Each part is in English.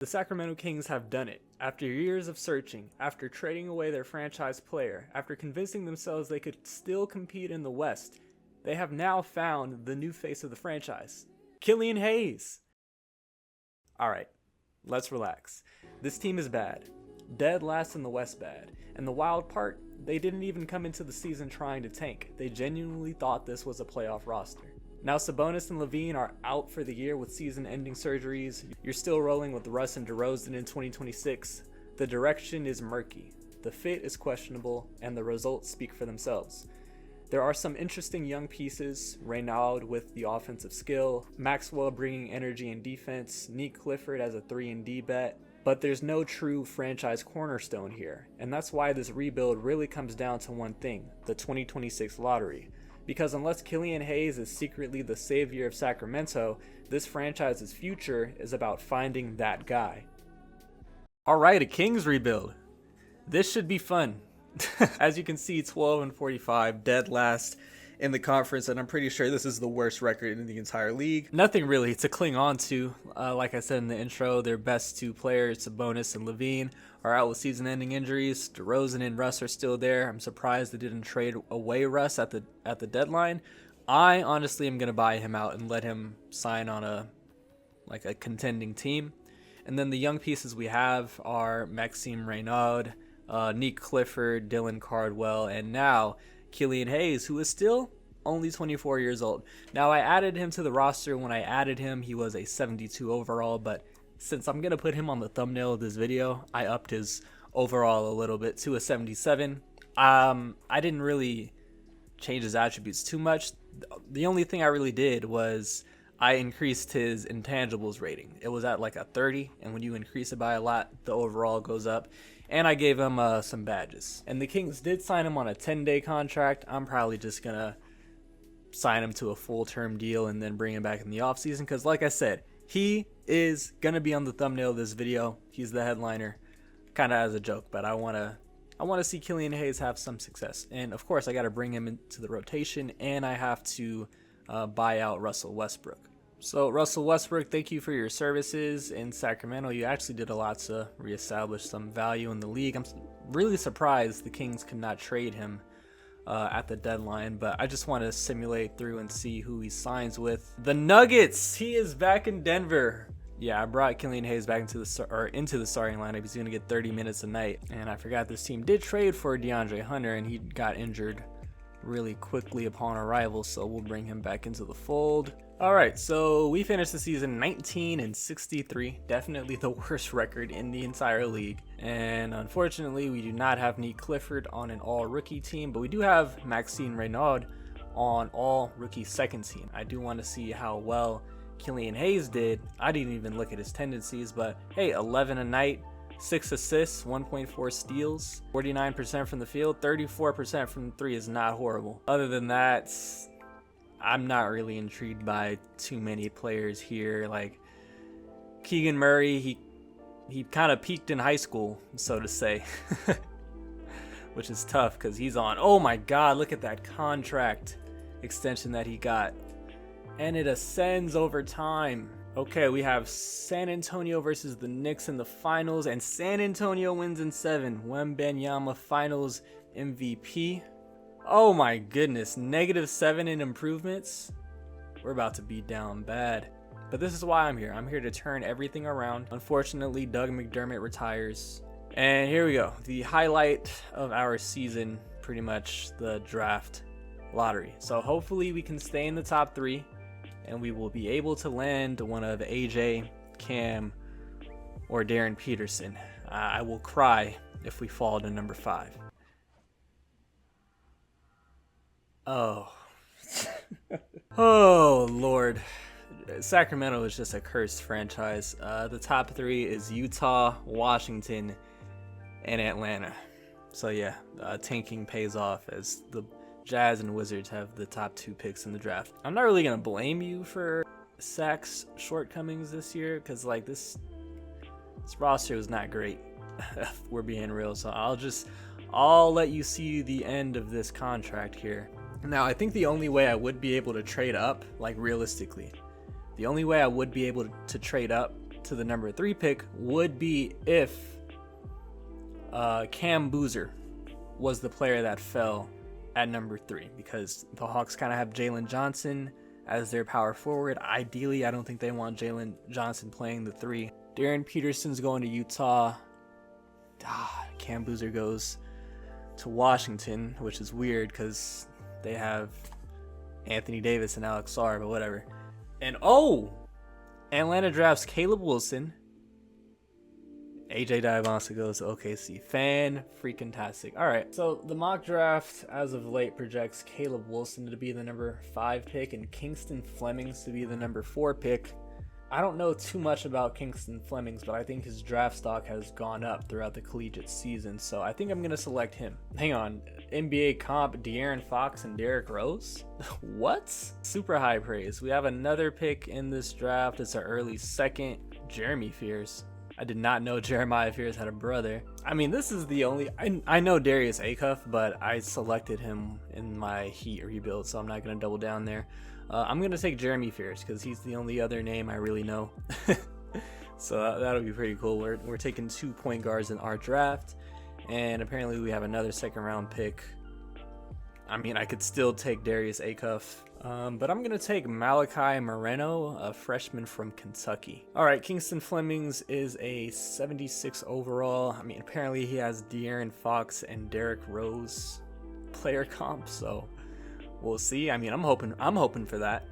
The Sacramento Kings have done it. After years of searching, after trading away their franchise player, after convincing themselves they could still compete in the West, they have now found the new face of the franchise, Killian Hayes. Alright, let's relax. This team is bad. Dead last in the West bad. And the wild part, they didn't even come into the season trying to tank. They genuinely thought this was a playoff roster. Now Sabonis and LaVine are out for the year with season-ending surgeries. You're still rolling with Russ and DeRozan in 2026. The direction is murky, the fit is questionable, and the results speak for themselves. There are some interesting young pieces, Reynald with the offensive skill, Maxwell bringing energy and defense, Nick Clifford as a 3-and-D bet, but there's no true franchise cornerstone here, and that's why this rebuild really comes down to one thing, the 2026 lottery. Because unless Killian Hayes is secretly the savior of Sacramento, this franchise's future is about finding that guy. Alright, a Kings rebuild. This should be fun. As you can see, 12-45, dead last in the conference, and I'm pretty sure this is the worst record in the entire league. Nothing really to cling on to. Like I said in the intro, their best two players, Sabonis and LaVine, are out with season-ending injuries. DeRozan and Russ are still there. I'm surprised they didn't trade away Russ at the deadline. I honestly am gonna buy him out and let him sign on a contending team. And then the young pieces we have are Maxime Reynald, Nick Clifford, Dylan Cardwell, and now Killian Hayes, who is still only 24 years old. Now, I added him to the roster. When I added him, he was a 72 overall, but since I'm going to put him on the thumbnail of this video, I upped his overall a little bit to a 77. I didn't really change his attributes too much. The only thing I really did was I increased his intangibles rating. It was at like a 30, and when you increase it by a lot, the overall goes up. And I gave him some badges. And the Kings did sign him on a 10-day contract. I'm probably just going to sign him to a full-term deal and then bring him back in the offseason. Because like I said, he is going to be on the thumbnail of this video. He's the headliner, kind of as a joke. But I want to see Killian Hayes have some success. And of course, I got to bring him into the rotation. And I have to buy out Russell Westbrook. So Russell Westbrook, thank you for your services in Sacramento. You actually did a lot to reestablish some value in the league. I'm really surprised the Kings could not trade him at the deadline, but I just want to simulate through and see who he signs with. The Nuggets, he is back in Denver. Yeah, I brought Killian Hayes back into the starting lineup. He's going to get 30 minutes a night. And I forgot this team did trade for DeAndre Hunter, and he got injured really quickly upon arrival, so we'll bring him back into the fold. All right, so we finished the season 19-63, definitely the worst record in the entire league. And unfortunately, we do not have Nick Clifford on an all-rookie team, but we do have Maxime Reynald on all-rookie second team. I do want to see how well Killian Hayes did. I didn't even look at his tendencies, but hey, 11 a night, 6 assists, 1.4 steals, 49% from the field, 34% from 3 is not horrible. Other than that, I'm not really intrigued by too many players here. Like Keegan Murray, he kind of peaked in high school, so to say, which is tough because he's on. Oh my God, look at that contract extension that he got, and it ascends over time. Okay, we have San Antonio versus the Knicks in the finals, and San Antonio wins in 7. Wembanyama finals MVP. Oh my goodness, -7 in improvements. We're about to be down bad. But this is why I'm here. I'm here to turn everything around. Unfortunately, Doug McDermott retires. And here we go. The highlight of our season, pretty much the draft lottery. So hopefully we can stay in the top 3, and we will be able to land one of AJ, Cam, or Darren Peterson. I will cry if we fall to number 5. Oh. Oh, Lord. Sacramento is just a cursed franchise. The top 3 is Utah, Washington, and Atlanta. So yeah, tanking pays off as the Jazz and Wizards have the top 2 picks in the draft. I'm not really going to blame you for Sac's shortcomings this year, because like this roster was not great, if we're being real. So I'll let you see the end of this contract here. Now, I think the only way I would be able to trade up, like realistically, the only way I would be able to trade up to the number 3 pick would be if Cam Boozer was the player that fell at number 3, because the Hawks kind of have Jalen Johnson as their power forward. Ideally, I don't think they want Jalen Johnson playing the 3. Darren Peterson's going to Utah. Cam Boozer goes to Washington, which is weird because they have Anthony Davis and Alex Sarr, but whatever. And Atlanta drafts Caleb Wilson. AJ Diavonsa goes to OKC. Fan-freaking-tastic. All right, so the mock draft as of late projects Caleb Wilson to be the number 5 pick and Kingston Flemings to be the number 4 pick. I don't know too much about Kingston Flemings, but I think his draft stock has gone up throughout the collegiate season, so I think I'm going to select him. Hang on, NBA comp, De'Aaron Fox and Derrick Rose? What? Super high praise. We have another pick in this draft. It's our early second, Jeremy Fears. I did not know Jeremiah Fears had a brother. I mean, this is the only... I know Darius Acuff, but I selected him in my Heat rebuild, so I'm not going to double down there. I'm going to take Jeremy Fears because he's the only other name I really know. So that'll be pretty cool. We're taking 2 point guards in our draft, and apparently we have another second round pick. I mean, I could still take Darius Acuff, but I'm going to take Malachi Moreno, a freshman from Kentucky. All right, Kingston Flemings is a 76 overall. I mean, apparently he has De'Aaron Fox and Derrick Rose player comp, so we'll see. I mean, I'm hoping for that.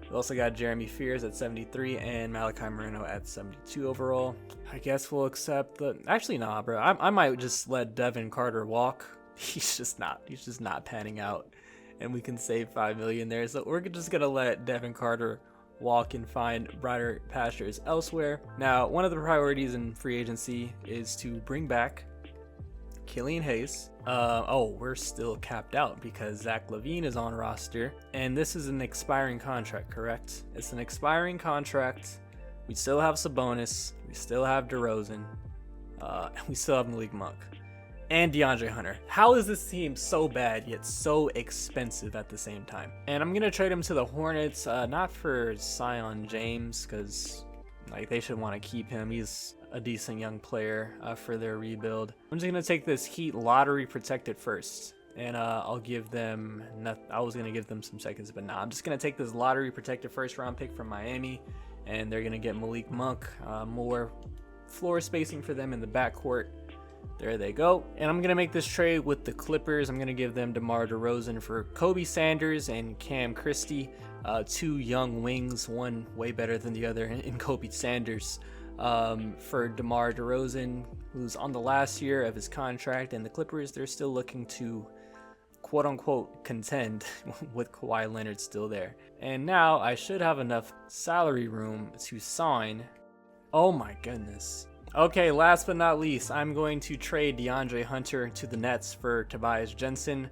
We also got Jeremy Fears at 73 and Malachi Moreno at 72 overall. I guess we'll accept the... Actually, nah, bro. I might just let Devin Carter walk. He's just not panning out, and we can save $5 million there. So we're just gonna let Devin Carter walk and find brighter pastures elsewhere. Now, one of the priorities in free agency is to bring back Killian Hayes. We're still capped out because Zach LaVine is on roster, and this is an expiring contract, correct? It's an expiring contract. We still have Sabonis, we still have DeRozan, and we still have Malik Monk and DeAndre Hunter. How is this team so bad yet so expensive at the same time? And I'm gonna trade him to the Hornets, not for Zion James, because they should want to keep him. He's a decent young player for their rebuild. I'm just gonna take this Heat lottery protected first, and I'll give them. I was gonna give them some seconds, but nah. I'm just gonna take this lottery protected first round pick from Miami, and they're gonna get Malik Monk, more floor spacing for them in the backcourt. There they go. And I'm gonna make this trade with the Clippers. I'm gonna give them DeMar DeRozan for Kobe Sanders and Cam Christie, 2 young wings, one way better than the other in Kobe Sanders. For DeMar DeRozan, who's on the last year of his contract, and the Clippers, they're still looking to quote-unquote contend with Kawhi Leonard still there. And now I should have enough salary room to sign. Oh my goodness. Okay, last but not least, I'm going to trade DeAndre Hunter to the Nets for Tobias Jensen.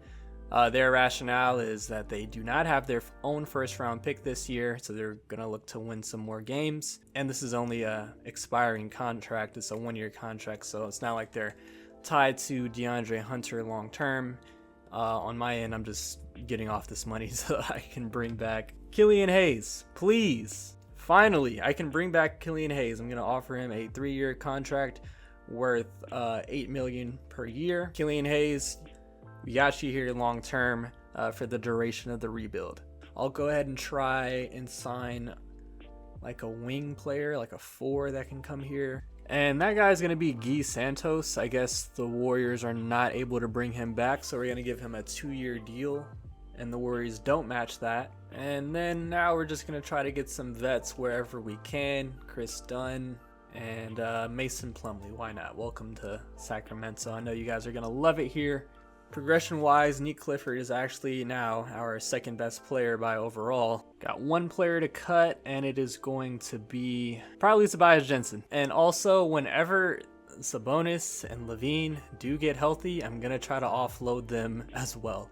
Their rationale is that they do not have their own first-round pick this year, so they're going to look to win some more games. And this is only a expiring contract. It's a 1-year contract, so it's not like they're tied to DeAndre Hunter long-term. On my end, I'm just getting off this money so I can bring back Killian Hayes. Please. Finally, I can bring back Killian Hayes. I'm going to offer him a 3-year contract worth $8 million per year. Killian Hayes, we got you here long term for the duration of the rebuild. I'll go ahead and try and sign like a wing player, like a 4 that can come here. And that guy's going to be Guy Santos. I guess the Warriors are not able to bring him back, so we're going to give him a 2-year deal. And the Warriors don't match that. And then now we're just going to try to get some vets wherever we can. Chris Dunn and Mason Plumlee. Why not? Welcome to Sacramento. I know you guys are going to love it here. Progression-wise, Nick Clifford is actually now our second best player by overall. Got 1 player to cut, and it is going to be probably Tobias Jensen. And also, whenever Sabonis and LaVine do get healthy, I'm going to try to offload them as well.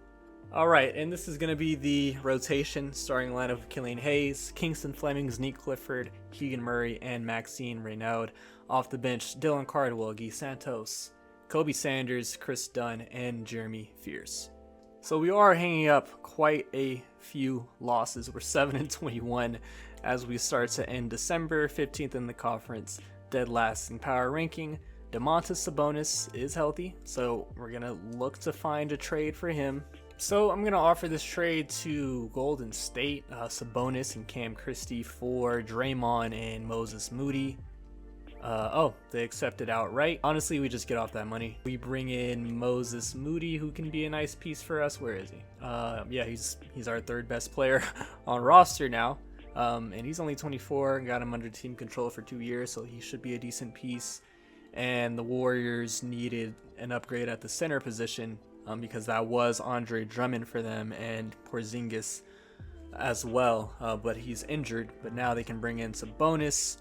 All right, and this is going to be the rotation starting lineup of Killian Hayes, Kingston Flemings, Nick Clifford, Keegan Murray, and Maxine Reynaud. Off the bench, Dylan Cardwell, Guy Santos, Kobe Sanders, Chris Dunn, and Jeremy Fears. So we are hanging up quite a few losses. We're 7-21 as we start to end December, 15th in the conference, dead last in power ranking. Domantas Sabonis is healthy, so we're going to look to find a trade for him. So I'm going to offer this trade to Golden State, Sabonis and Cam Christie for Draymond and Moses Moody. They accepted outright. Honestly, we just get off that money. We bring in Moses Moody, who can be a nice piece for us. Where is he? Yeah, he's our third best player on roster now. And he's only 24 and got him under team control for 2 years, so he should be a decent piece. And the Warriors needed an upgrade at the center position because that was Andre Drummond for them and Porzingis as well, but he's injured. But now they can bring in Sabonis,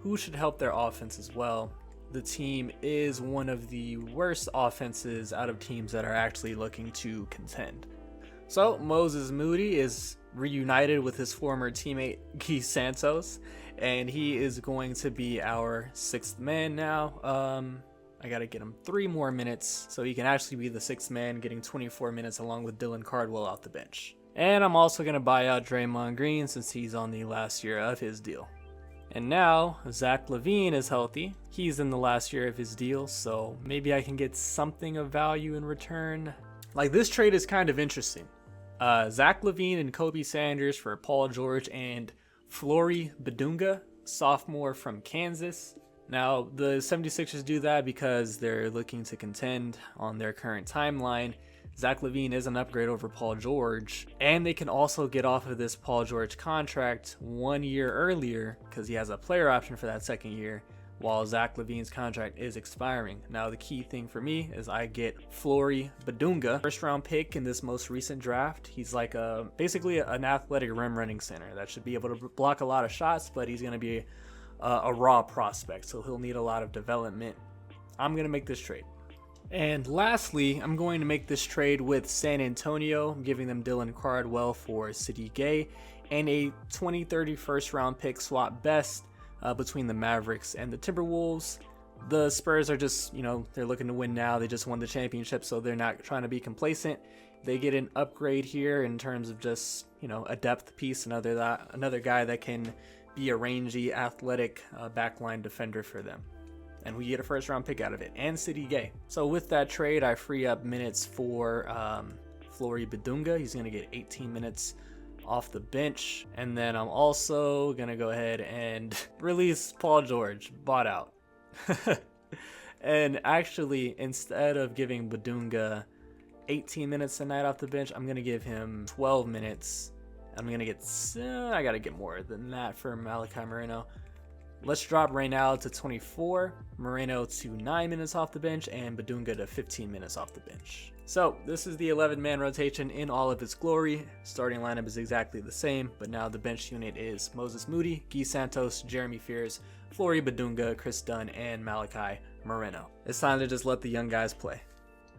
who should help their offense as well. The team is one of the worst offenses out of teams that are actually looking to contend. So Moses Moody is reunited with his former teammate Guy Santos, and he is going to be our sixth man now. I got to get him 3 more minutes so he can actually be the sixth man, getting 24 minutes along with Dylan Cardwell off the bench. And I'm also going to buy out Draymond Green since he's on the last year of his deal. And now Zach LaVine is healthy. He's in the last year of his deal, so maybe I can get something of value in return. Like, this trade is kind of interesting. Zach LaVine and Kobe Sanders for Paul George and Flory Badunga, sophomore from Kansas. Now, the 76ers do that because they're looking to contend on their current timeline. Zach LaVine is an upgrade over Paul George, and they can also get off of this Paul George contract 1 year earlier because he has a player option for that second year, while Zach LaVine's contract is expiring. Now, the key thing for me is I get Flory Badunga, first round pick in this most recent draft. He's like basically an athletic rim running center that should be able to block a lot of shots, but he's going to be a raw prospect, so he'll need a lot of development. I'm going to make this trade. And lastly, I'm going to make this trade with San Antonio. I'm giving them Dylan Cardwell for Saddiq Bey and a 2030 first round pick swap best between the Mavericks and the Timberwolves. The Spurs are just, they're looking to win now. They just won the championship, so they're not trying to be complacent. They get an upgrade here in terms of just, a depth piece, another guy that can be a rangy, athletic backline defender for them. And we get a first round pick out of it, and Saddiq Bey. So with that trade, I free up minutes for Flory Badunga. He's going to get 18 minutes off the bench. And then I'm also going to go ahead and release Paul George, bought out. And actually, instead of giving Badunga 18 minutes a night off the bench, I'm going to give him 12 minutes. I'm going to get, I got to get more than that for Malachi Moreno. Let's drop Reynald to 24, Moreno to 9 minutes off the bench, and Badunga to 15 minutes off the bench. So this is the 11-man rotation in all of its glory. Starting lineup is exactly the same, but now the bench unit is Moses Moody, Guy Santos, Jeremy Fears, Flory Badunga, Chris Dunn, and Malachi Moreno. It's time to just let the young guys play.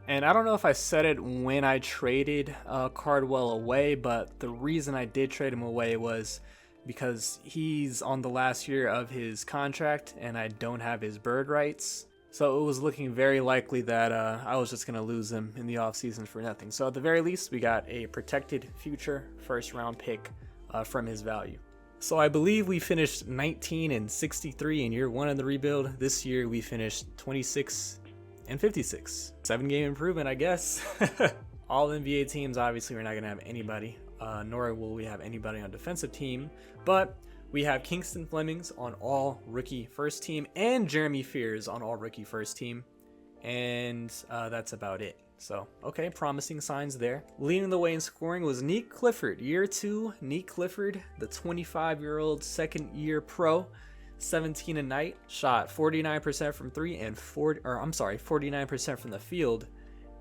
And I don't know if I said it when I traded Cardwell away, but the reason I did trade him away was because he's on the last year of his contract and I don't have his bird rights. So it was looking very likely that I was just going to lose him in the offseason for nothing. So at the very least, we got a protected future first round pick from his value. So I believe we finished 19-63 in year 1 of the rebuild. This year we finished 26-56. 7-game improvement, I guess. All NBA teams, obviously, we're not going to have anybody. Nor will we have anybody on defensive team, but we have Kingston Flemings on all rookie first team and Jeremy Fears on all rookie first team, and that's about it. So, okay, promising signs there. Leading the way in scoring was Nick Clifford. Year 2, Nick Clifford, the 25-year-old second-year pro, 17 a night, shot 49% from 3 and 49% from the field,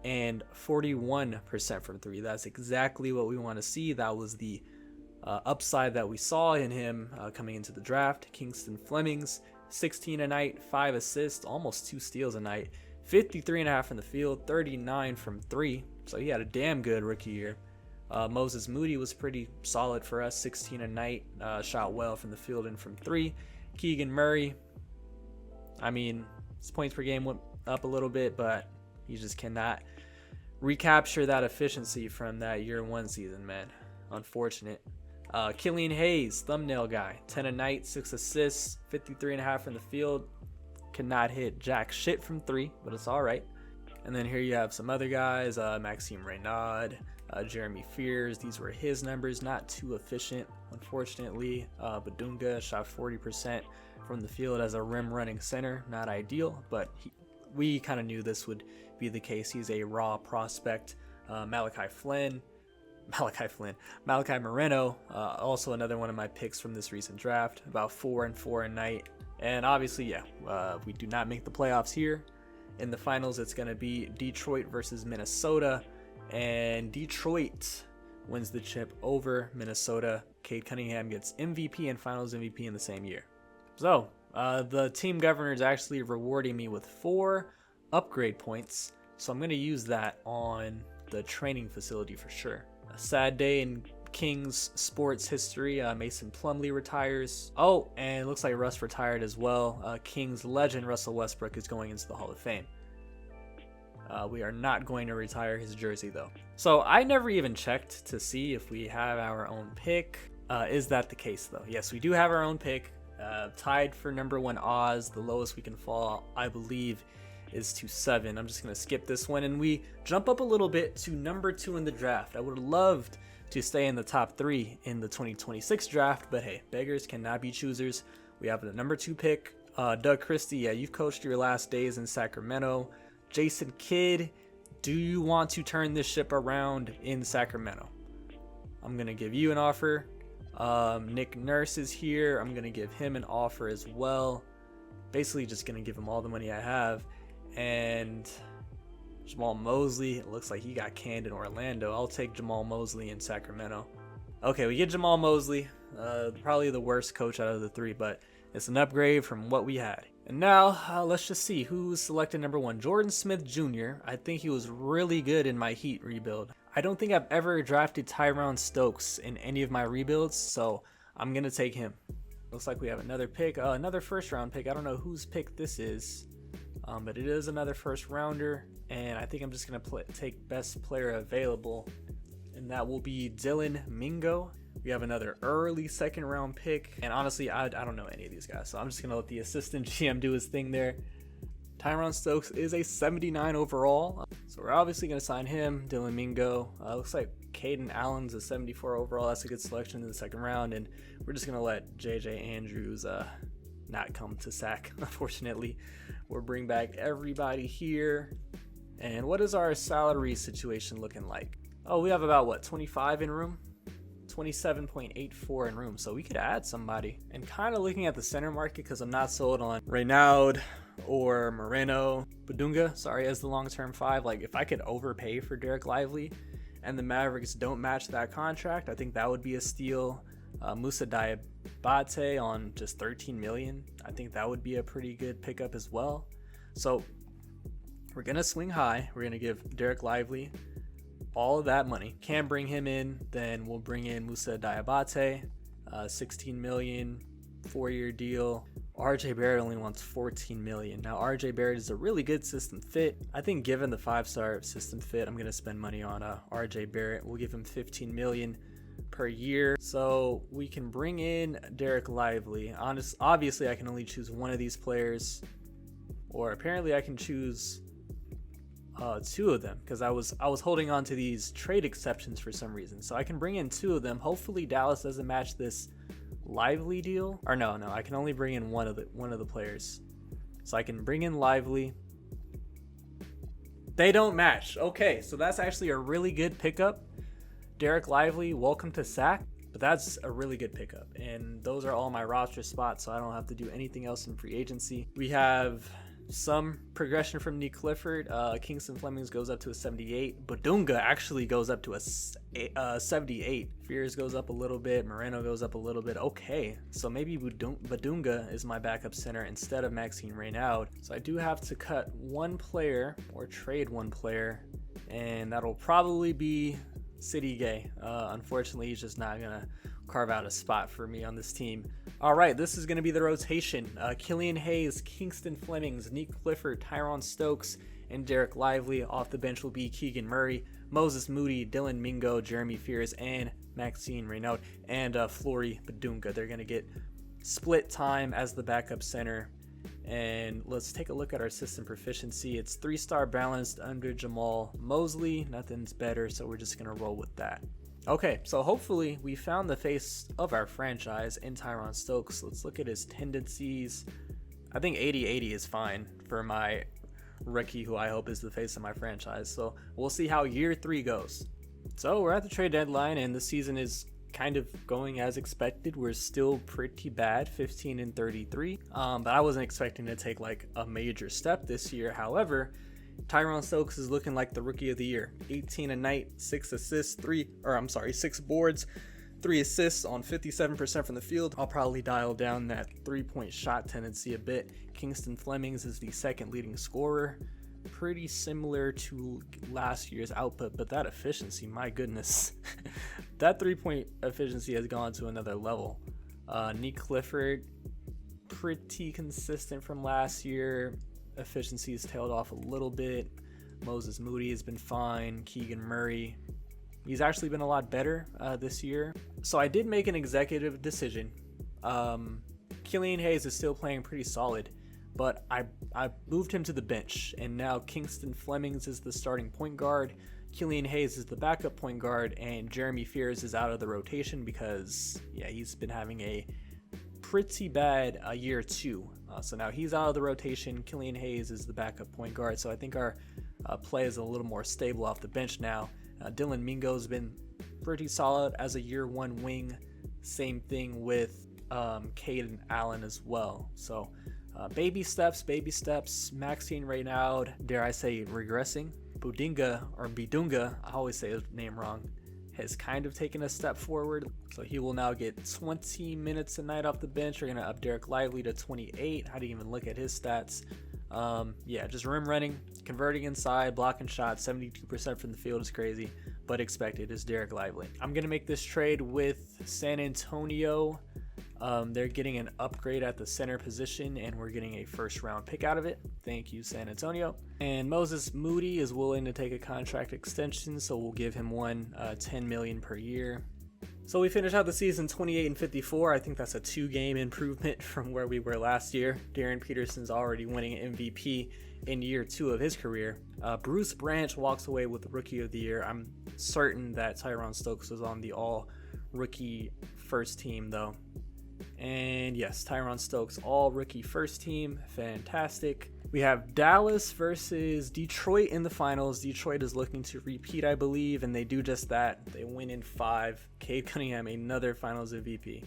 and 41% from 3. That's exactly what we want to see. That was the upside that we saw in him coming into the draft. Kingston Flemings, 16 a night, 5 assists, almost 2 steals a night, 53.5 from the field, 39 from 3. So he had a damn good rookie year. Moses Moody was pretty solid for us, 16 a night, shot well from the field and from 3. Keegan Murray, I mean, his points per game went up a little bit, but he just cannot recapture that efficiency from that year one season, man. Unfortunate. Killian Hayes, thumbnail guy, 10 a night, 6 assists, 53.5 from the field. Cannot hit jack shit from 3, but it's all right. And then here you have some other guys, Maxime Reynaud, Jeremy Fears. These were his numbers, not too efficient, unfortunately. Badunga shot 40% from the field as a rim running center, not ideal, but we kind of knew this would be the case. He's a raw prospect. Malachi Moreno, also another one of my picks from this recent draft, about 4 and 4 a night. And obviously, yeah, we do not make the playoffs here. In the finals, it's going to be Detroit versus Minnesota, and Detroit wins the chip over Minnesota. Cade Cunningham gets MVP and finals MVP in the same year. So the team governor is actually rewarding me with 4 upgrade points, so I'm going to use that on the training facility for sure. A sad day in Kings sports history. Mason Plumlee retires. Oh, and it looks like Russ retired as well. Kings legend Russell Westbrook is going into the Hall of Fame. We are not going to retire his jersey though. So I never even checked to see if we have our own pick. Is that the case though? Yes, we do have our own pick. Tied for number 1 Oz. The lowest we can fall, I believe, is to 7. I'm just going to skip this one, and we jump up a little bit to number 2 in the draft. I would have loved to stay in the top 3 in the 2026 draft, but hey, beggars cannot be choosers. We have the number 2 pick, Doug Christie. Yeah, you've coached your last days in Sacramento. Jason Kidd, do you want to turn this ship around in Sacramento? I'm going to give you an offer. Nick Nurse is here. I'm going to give him an offer as well. Basically just going to give him all the money I have. And Jamal Mosley, it looks like he got canned in Orlando. I'll take Jamal Mosley in Sacramento. Okay, we get Jamal Mosley, probably the worst coach out of the 3, but it's an upgrade from what we had. And now let's just see who's selected number 1. Jordan Smith Jr. I think he was really good in my Heat rebuild. I don't think I've ever drafted Tyrone Stokes in any of my rebuilds, so I'm going to take him. Looks like we have another pick, another first round pick. I don't know whose pick this is, but it is another first rounder, and I think I'm just going to take best player available, and that will be Dylan Mingo. We have another early second round pick, and honestly, I don't know any of these guys, so I'm just going to let the assistant GM do his thing there. Tyrone Stokes is a 79 overall, so we're obviously going to sign him. Dylan Mingo, looks like Caden Allen's a 74 overall. That's a good selection in the second round, and we're just going to let JJ Andrews not come to Sac, unfortunately. We'll bring back everybody here. And what is our salary situation looking like? Oh, we have about, what, 25 in room? 27.84 in room, so we could add somebody. And kind of looking at the center market, because I'm not sold on Reynaud or Moreno. Badunga, sorry, as the long-term 5. Like, if I could overpay for Derek Lively and the Mavericks don't match that contract, I think that would be a steal. Musa Diabate on just $13 million. I think that would be a pretty good pickup as well. So we're going to swing high. We're going to give Derek Lively all of that money. Can't bring him in, then we'll bring in Musa Diabate, $16 million, 4-year deal. RJ Barrett only wants $14 million. Now RJ Barrett is a really good system fit. I think given the 5-star system fit, I'm going to spend money on RJ Barrett. We'll give him $15 million per year, so we can bring in Derek Lively. Obviously I can only choose one of these players, or apparently I can choose 2 of them, because I was holding on to these trade exceptions for some reason. So I can bring in 2 of them. Hopefully Dallas doesn't match this Lively deal, or no, I can only bring in one of the players. So I can bring in Lively. They don't match. Okay, so that's actually a really good pickup. Derek Lively, welcome to Sac. But that's a really good pickup, and those are all my roster spots, so I don't have to do anything else in free agency. We have some progression from Nick Clifford. Kingston Flemings goes up to a 78. Badunga actually goes up to a 78. Fears goes up a little bit. Moreno goes up a little bit. Okay, so maybe Badunga is my backup center instead of Maxime Reynaud. So I do have to cut one player or trade one player, and that'll probably be City Gay. Unfortunately, he's just not gonna carve out a spot for me on this team. All right, this is going to be the rotation. Killian Hayes, Kingston Flemings, Nick Clifford, Tyron Stokes, and Derek Lively. Off the bench will be Keegan Murray, Moses Moody, Dylan Mingo, Jeremy Fears, and Maxine Reynaud, and Flory Badunga. They're going to get split time as the backup center. And let's take a look at our system proficiency. It's 3-star balanced under Jamal Mosley. Nothing's better, so we're just going to roll with that. Okay, so hopefully we found the face of our franchise in Tyron Stokes. Let's look at his tendencies. I think 80-80 is fine for my rookie, who I hope is the face of my franchise. So we'll see how year 3 goes. So we're at the trade deadline, and the season is kind of going as expected. We're still pretty bad, 15-33. But I wasn't expecting to take like a major step this year. However, Tyron Stokes is looking like the rookie of the year. 18 a night, 6 assists, 6 boards, 3 assists on 57% from the field. I'll probably dial down that 3-point shot tendency a bit. Kingston Flemings is the second leading scorer. Pretty similar to last year's output, but that efficiency, my goodness. That 3-point efficiency has gone to another level. Nick Clifford, pretty consistent from last year. Efficiency has tailed off a little bit. Moses Moody has been fine. Keegan Murray, he's actually been a lot better this year. So I did make an executive decision. Killian Hayes is still playing pretty solid, but I moved him to the bench, and now Kingston Flemings is the starting point guard. Killian Hayes is the backup point guard, and Jeremy Fears is out of the rotation because, yeah, he's been having a pretty bad year 2. So now he's out of the rotation. Killian Hayes is the backup point guard, so I think our play is a little more stable off the bench now. Dylan Mingo's been pretty solid as a year 1 wing. Same thing with Caden Allen as well. So baby steps. Maxine Reynaud, dare I say, regressing. Badunga, I always say his name wrong, has kind of taken a step forward. So he will now get 20 minutes a night off the bench. We're going to up Derek Lively to 28. I didn't even look at his stats. Just rim running, converting inside, blocking shots, 72% from the field is crazy, but expected is Derek Lively. I'm going to make this trade with San Antonio. They're getting an upgrade at the center position, and we're getting a first-round pick out of it. Thank you, San Antonio. And Moses Moody is willing to take a contract extension, so we'll give him $10 million per year. So we finished out the season 28-54. I think that's a 2-game improvement from where we were last year. Darren Peterson's already winning MVP in year 2 of his career. Bruce Branch walks away with the Rookie of the Year. I'm certain that Tyron Stokes was on the all-rookie first team, though. And yes, Tyron Stokes, all-rookie first team. Fantastic. We have Dallas versus Detroit in the finals. Detroit is looking to repeat, I believe, and they do just that. They win in 5. Cade Cunningham, another finals MVP.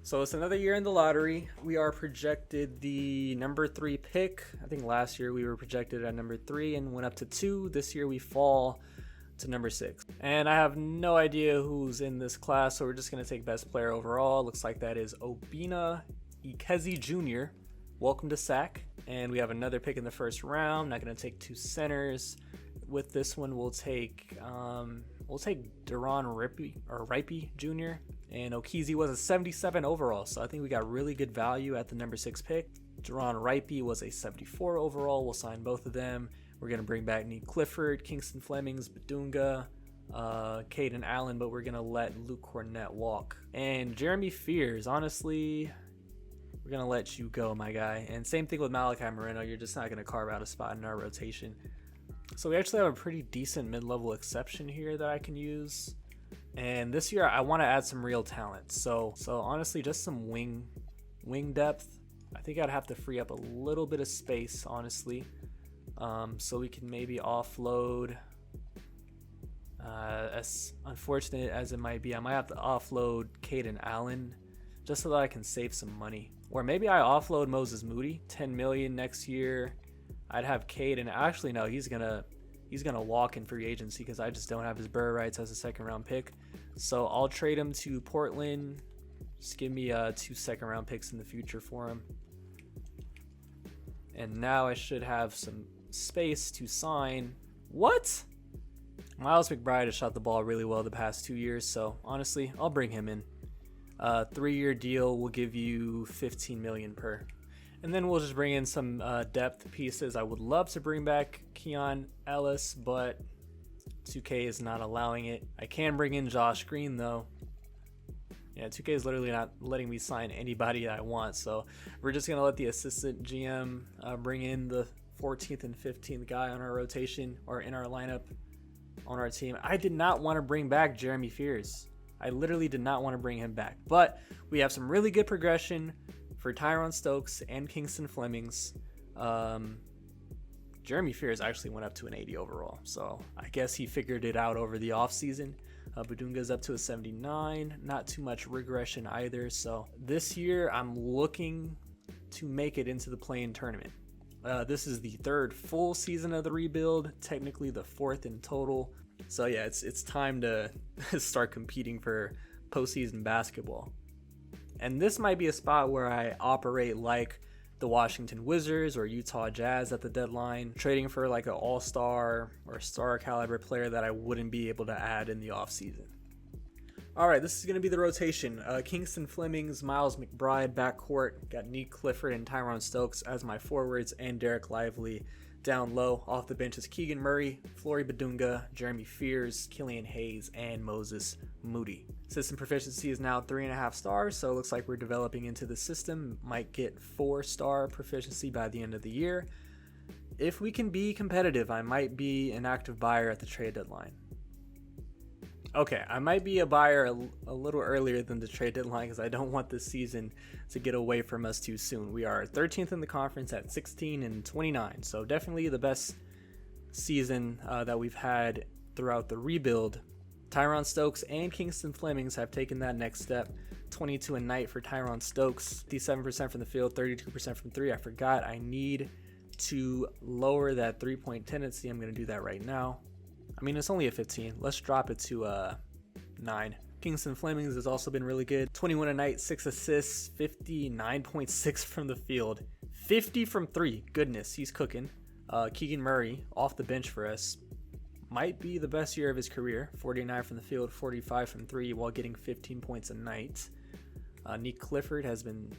So it's another year in the lottery. We are projected the number 3 pick. I think last year we were projected at number 3 and went up to 2. This year we fall to number 6. And I have no idea who's in this class, so we're just going to take best player overall. Looks like that is Obina Ikezi Jr. Welcome to SAC. And we have another pick in the first round. Not going to take 2 centers. With this one, we'll take Deron Ripey Jr. And Okezi was a 77 overall, so I think we got really good value at the number 6 pick. Deron Ripey was a 74 overall. We'll sign both of them. We're going to bring back Nick Clifford, Kingston Flemings, Badunga, Caden Allen, but we're going to let Luke Cornett walk. And Jeremy Fears, honestly, we're going to let you go, my guy. And same thing with Malachi Moreno. You're just not going to carve out a spot in our rotation. So we actually have a pretty decent mid-level exception here that I can use. And this year I want to add some real talent. So honestly, just some wing depth. I think I'd have to free up a little bit of space, honestly. So we can maybe offload, as unfortunate as it might be, I might have to offload Caden Allen just so that I can save some money. Or maybe I offload Moses Moody, $10 million next year. I'd have Caden, actually no, he's gonna walk in free agency because I just don't have his bird rights as a 2nd round pick. So I'll trade him to Portland. Just give me 2 2nd round picks in the future for him. And now I should have some space to sign. What? Miles McBride has shot the ball really well the past 2 years, so honestly, I'll bring him in. 3-year deal will give you $15 million per. And then we'll just bring in some depth pieces. I would love to bring back Keon Ellis, but 2K is not allowing it. I can bring in Josh Green though. Yeah, 2K is literally not letting me sign anybody I want, so we're just gonna let the assistant GM bring in the 14th and 15th guy on our rotation or in our lineup on our team. I did not want to bring back Jeremy Fears. I literally did not want to bring him back, but we have some really good progression for Tyrone Stokes and Kingston Flemings. Jeremy Fears actually went up to an 80 overall, so I guess he figured it out over the offseason. Badunga's up to a 79, not too much regression either. So this year I'm looking to make it into the play-in tournament. This is the 3rd full season of the rebuild, technically the 4th in total. So yeah, it's time to start competing for postseason basketball. And this might be a spot where I operate like the Washington Wizards or Utah Jazz at the deadline, trading for like an all-star or star caliber player that I wouldn't be able to add in the offseason. All right, this is going to be the rotation. Kingston Flemings, Miles McBride, backcourt. Got Nick Clifford and Tyrone Stokes as my forwards, and Derek Lively down low. Off the bench is Keegan Murray, Flory Badunga, Jeremy Fears, Killian Hayes, and Moses Moody. System proficiency is now 3.5 stars, so it looks like we're developing into the system. Might get 4-star proficiency by the end of the year. If we can be competitive, I might be an active buyer at the trade deadline. Okay, I might be a buyer a little earlier than the trade deadline because I don't want this season to get away from us too soon. We are 13th in the conference at 16-29, so definitely the best season that we've had throughout the rebuild. Tyrone Stokes and Kingston Flemings have taken that next step. 22 a night for Tyrone Stokes, 57% from the field, 32% from 3. I forgot I need to lower that 3-point tendency. I'm going to do that right now. I mean, it's only a 15. Let's drop it to 9. Kingston Flemings has also been really good. 21 a night, 6 assists, 59.6 from the field, 50 from 3. Goodness, he's cooking. Keegan Murray off the bench for us. Might be the best year of his career. 49 from the field, 45 from 3 while getting 15 points a night. Nick Clifford has been,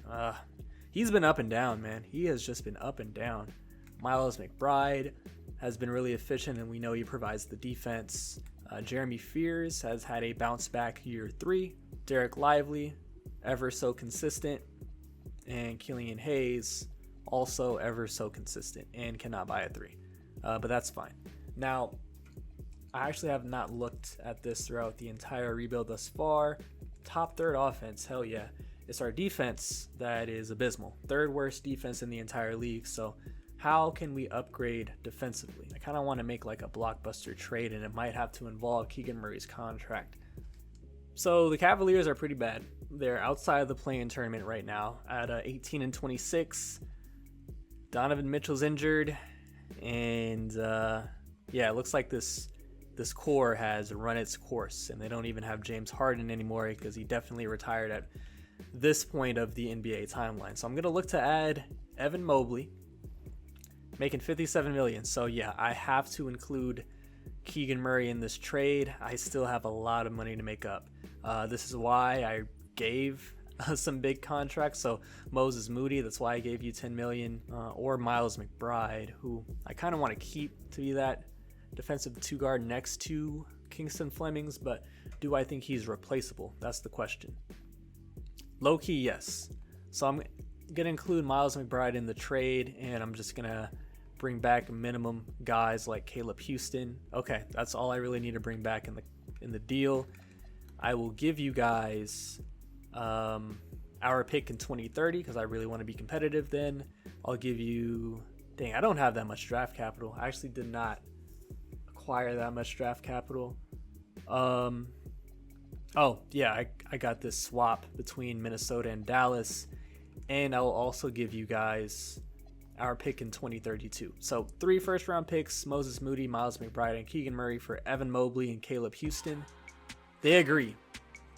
he's been up and down, man. He has just been up and down. Miles McBride has been really efficient, and we know he provides the defense. Jeremy Fears has had a bounce back year 3. Derek Lively, ever so consistent. And Killian Hayes, also ever so consistent and cannot buy a 3. But that's fine. Now, I actually have not looked at this throughout the entire rebuild thus far. Top 3rd offense, hell yeah. It's our defense that is abysmal. 3rd worst defense in the entire league, so how can we upgrade defensively? I kind of want to make like a blockbuster trade, and it might have to involve Keegan Murray's contract. So the Cavaliers are pretty bad. They're outside of the play-in tournament right now at 18-26. Donovan Mitchell's injured, and yeah, it looks like this core has run its course, and they don't even have James Harden anymore because he definitely retired at this point of the NBA timeline. So I'm going to look to add Evan Mobley, making $57 million. So yeah, I have to include Keegan Murray in this trade. I still have a lot of money to make up. This is why I gave some big contracts. So Moses Moody, that's why I gave you $10 million, or Miles McBride, who I kind of want to keep to be that defensive 2-guard next to Kingston Flemings, but do I think he's replaceable? That's the question. Low-key, yes. So I'm going to include Miles McBride in the trade, and I'm just going to bring back minimum guys like Caleb Houston. Okay, that's all I really need to bring back in the deal. I will give you guys our pick in 2030 because I really want to be competitive then. I'll give you... Dang, I don't have that much draft capital. I actually did not acquire that much draft capital. Oh, yeah, I got this swap between Minnesota and Dallas. And I'll also give you guys our pick in 2032. So 3 first-round picks, Moses Moody, Miles McBride, and Keegan Murray for Evan Mobley and Caleb Houston. They agree.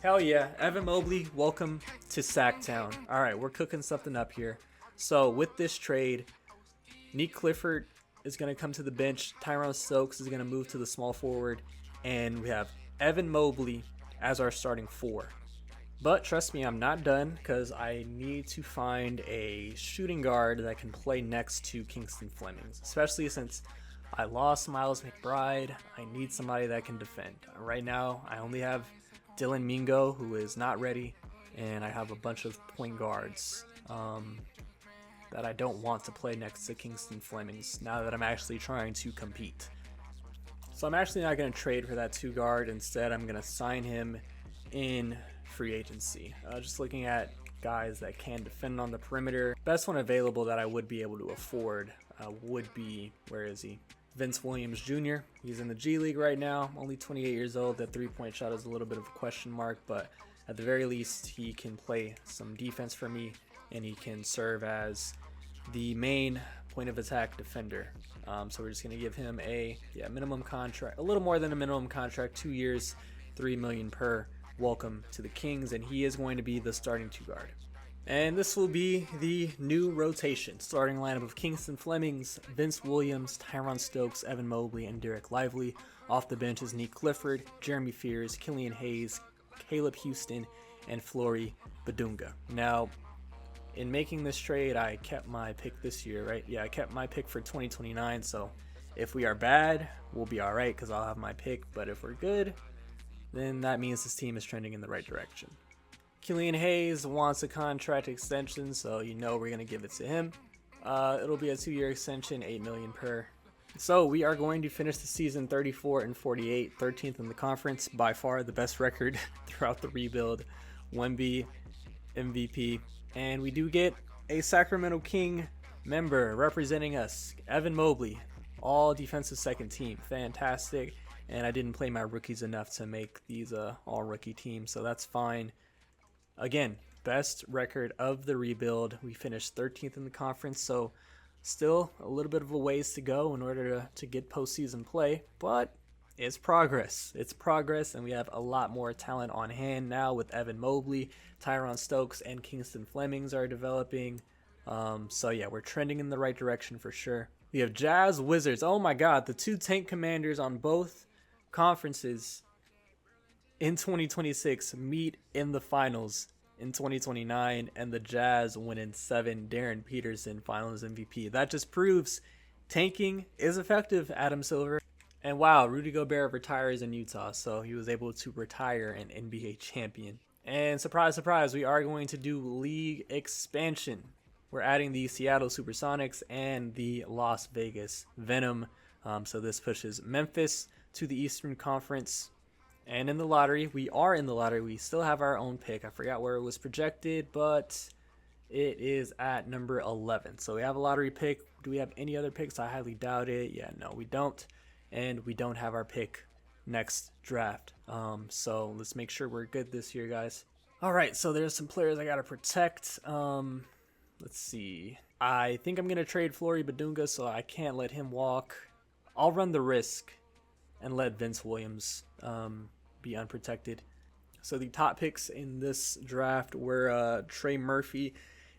Hell yeah, Evan Mobley, welcome to Sacktown. All right, we're cooking something up here. So with this trade, Nick Clifford is going to come to the bench. Tyrone Stokes is going to move to the small forward. And we have Evan Mobley as our starting 4. But trust me, I'm not done, because I need to find a shooting guard that can play next to Kingston Flemings, especially since I lost Miles McBride. I need somebody that can defend. Right now, I only have Dylan Mingo, who is not ready, and I have a bunch of point guards that I don't want to play next to Kingston Flemings now that I'm actually trying to compete. So I'm actually not going to trade for that 2 guard. Instead, I'm going to sign him in free agency. Just looking at guys that can defend on the perimeter. Best one available that I would be able to afford would be, where is he? Vince Williams Jr. He's in the G League right now, only 28 years old. That 3-point shot is a little bit of a question mark, but at the very least, he can play some defense for me, and he can serve as the main point of attack defender. So we're just going to give him a minimum contract, a little more than a minimum contract, 2 years, $3 million per. Welcome to the Kings, and he is going to be the starting 2 guard. And this will be the new rotation. Starting lineup of Kingston Flemings, Vince Williams, Tyron Stokes, Evan Mobley, and Derek Lively. Off the bench is Nick Clifford, Jeremy Fears, Killian Hayes, Caleb Houston, and Flory Badunga. Now, in making this trade, I kept my pick this year, right? Yeah, I kept my pick for 2029, so if we are bad, we'll be all right because I'll have my pick. But if we're good, then that means this team is trending in the right direction. Killian Hayes wants a contract extension, so you know we're going to give it to him. It'll be a 2-year extension, $8 million per. So we are going to finish the season 34-48, 13th in the conference, by far the best record throughout the rebuild. 1B MVP, and we do get a Sacramento King member representing us, Evan Mobley, all defensive second team, fantastic. And I didn't play my rookies enough to make these all rookie teams, so that's fine. Again, best record of the rebuild. We finished 13th in the conference, so still a little bit of a ways to go in order to get postseason play, but it's progress. It's progress, and we have a lot more talent on hand now with Evan Mobley, Tyron Stokes, and Kingston Flemings are developing. So yeah, we're trending in the right direction for sure. We have Jazz Wizards. Oh my God, the 2 tank commanders on both conferences in 2026 meet in the finals in 2029, and the Jazz win in 7. Darren Peterson, finals MVP. That just proves tanking is effective, Adam Silver. And wow, Rudy Gobert retires in Utah, so he was able to retire an NBA champion. And surprise, surprise, we are going to do league expansion. We're adding the Seattle Supersonics and the Las Vegas Venom. So this pushes Memphis to the Eastern Conference. And in the lottery, we are in the lottery. We still have our own pick. I forgot where it was projected, but it is at number 11. So we have a lottery pick. Do we have any other picks? I highly doubt it. Yeah, no, we don't. And we don't have our pick next draft. So let's make sure we're good this year, guys. All right, so there's some players I got to protect. Let's see. I think I'm going to trade Flory Badunga, so I can't let him walk. I'll run the risk and let Vince Williams be unprotected. So the top picks in this draft were Trey Murphy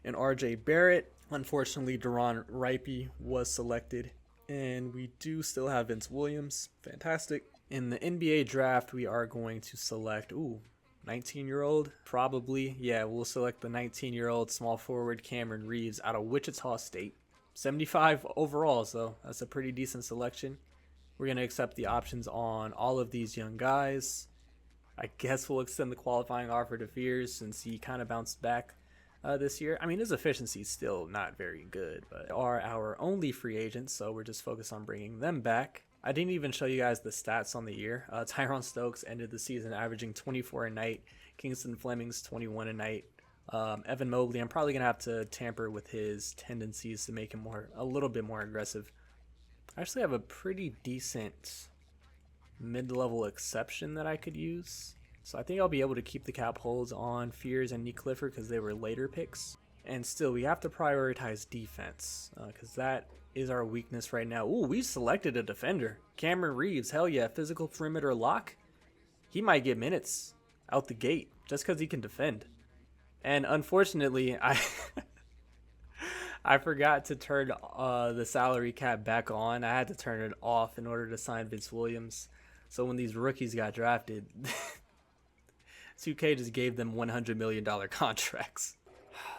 and RJ Barrett. Unfortunately, Deron Ripey was selected, and we do still have Vince Williams. Fantastic. In the NBA draft, we are going to select 19-year-old, probably. Yeah, we'll select the 19-year-old small forward Cameron Reeves out of Wichita State. 75 overall, so that's a pretty decent selection. We're going to accept the options on all of these young guys. I guess we'll extend the qualifying offer to Fears since he kind of bounced back this year. I mean, his efficiency is still not very good, but they are our only free agents, so we're just focused on bringing them back. I didn't even show you guys the stats on the year. Tyron Stokes ended the season averaging 24 a night. Kingston Flemings 21 a night. Evan Mobley, I'm probably going to have to tamper with his tendencies to make him a little bit more aggressive. I actually have a pretty decent mid-level exception that I could use. So I think I'll be able to keep the cap holds on Fears and Nick Clifford because they were later picks. And still, we have to prioritize defense because that is our weakness right now. Ooh, we selected a defender. Cameron Reeves, hell yeah, physical perimeter lock. He might get minutes out the gate just because he can defend. And unfortunately, I forgot to turn the salary cap back on. I had to turn it off in order to sign Vince Williams. So when these rookies got drafted, 2K just gave them $100 million contracts.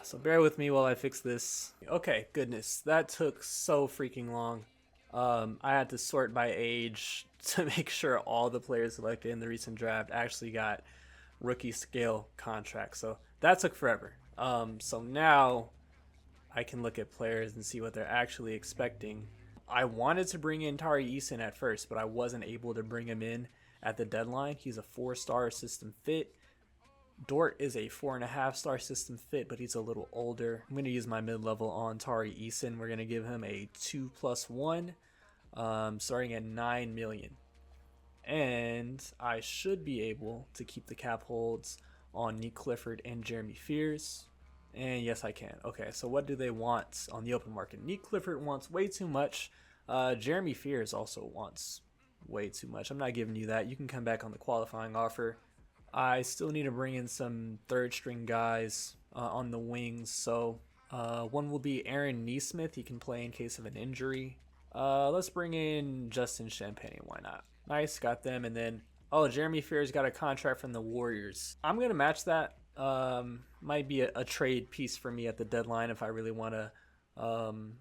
So bear with me while I fix this. Okay, goodness, that took so freaking long. I had to sort by age to make sure all the players selected in the recent draft actually got rookie scale contracts. So that took forever. So now I can look at players and see what they're actually expecting. I wanted to bring in Tari Eason at first, but I wasn't able to bring him in at the deadline. He's a 4-star system fit. Dort is a 4.5-star system fit, but he's a little older. I'm going to use my mid-level on Tari Eason. We're going to give him a 2+1, starting at $9 million. And I should be able to keep the cap holds on Nick Clifford and Jeremy Fears. And yes, I can. Okay, so what do they want on the open market? Nick Clifford wants way too much. Jeremy Fears also wants way too much. I'm not giving you that. You can come back on the qualifying offer. I still need to bring in some third-string guys on the wings. So one will be Aaron Neesmith. He can play in case of an injury. Let's bring in Justin Champagne. Why not? Nice, got them. And then, Jeremy Fears got a contract from the Warriors. I'm going to match that. Might be a trade piece for me at the deadline if I really want to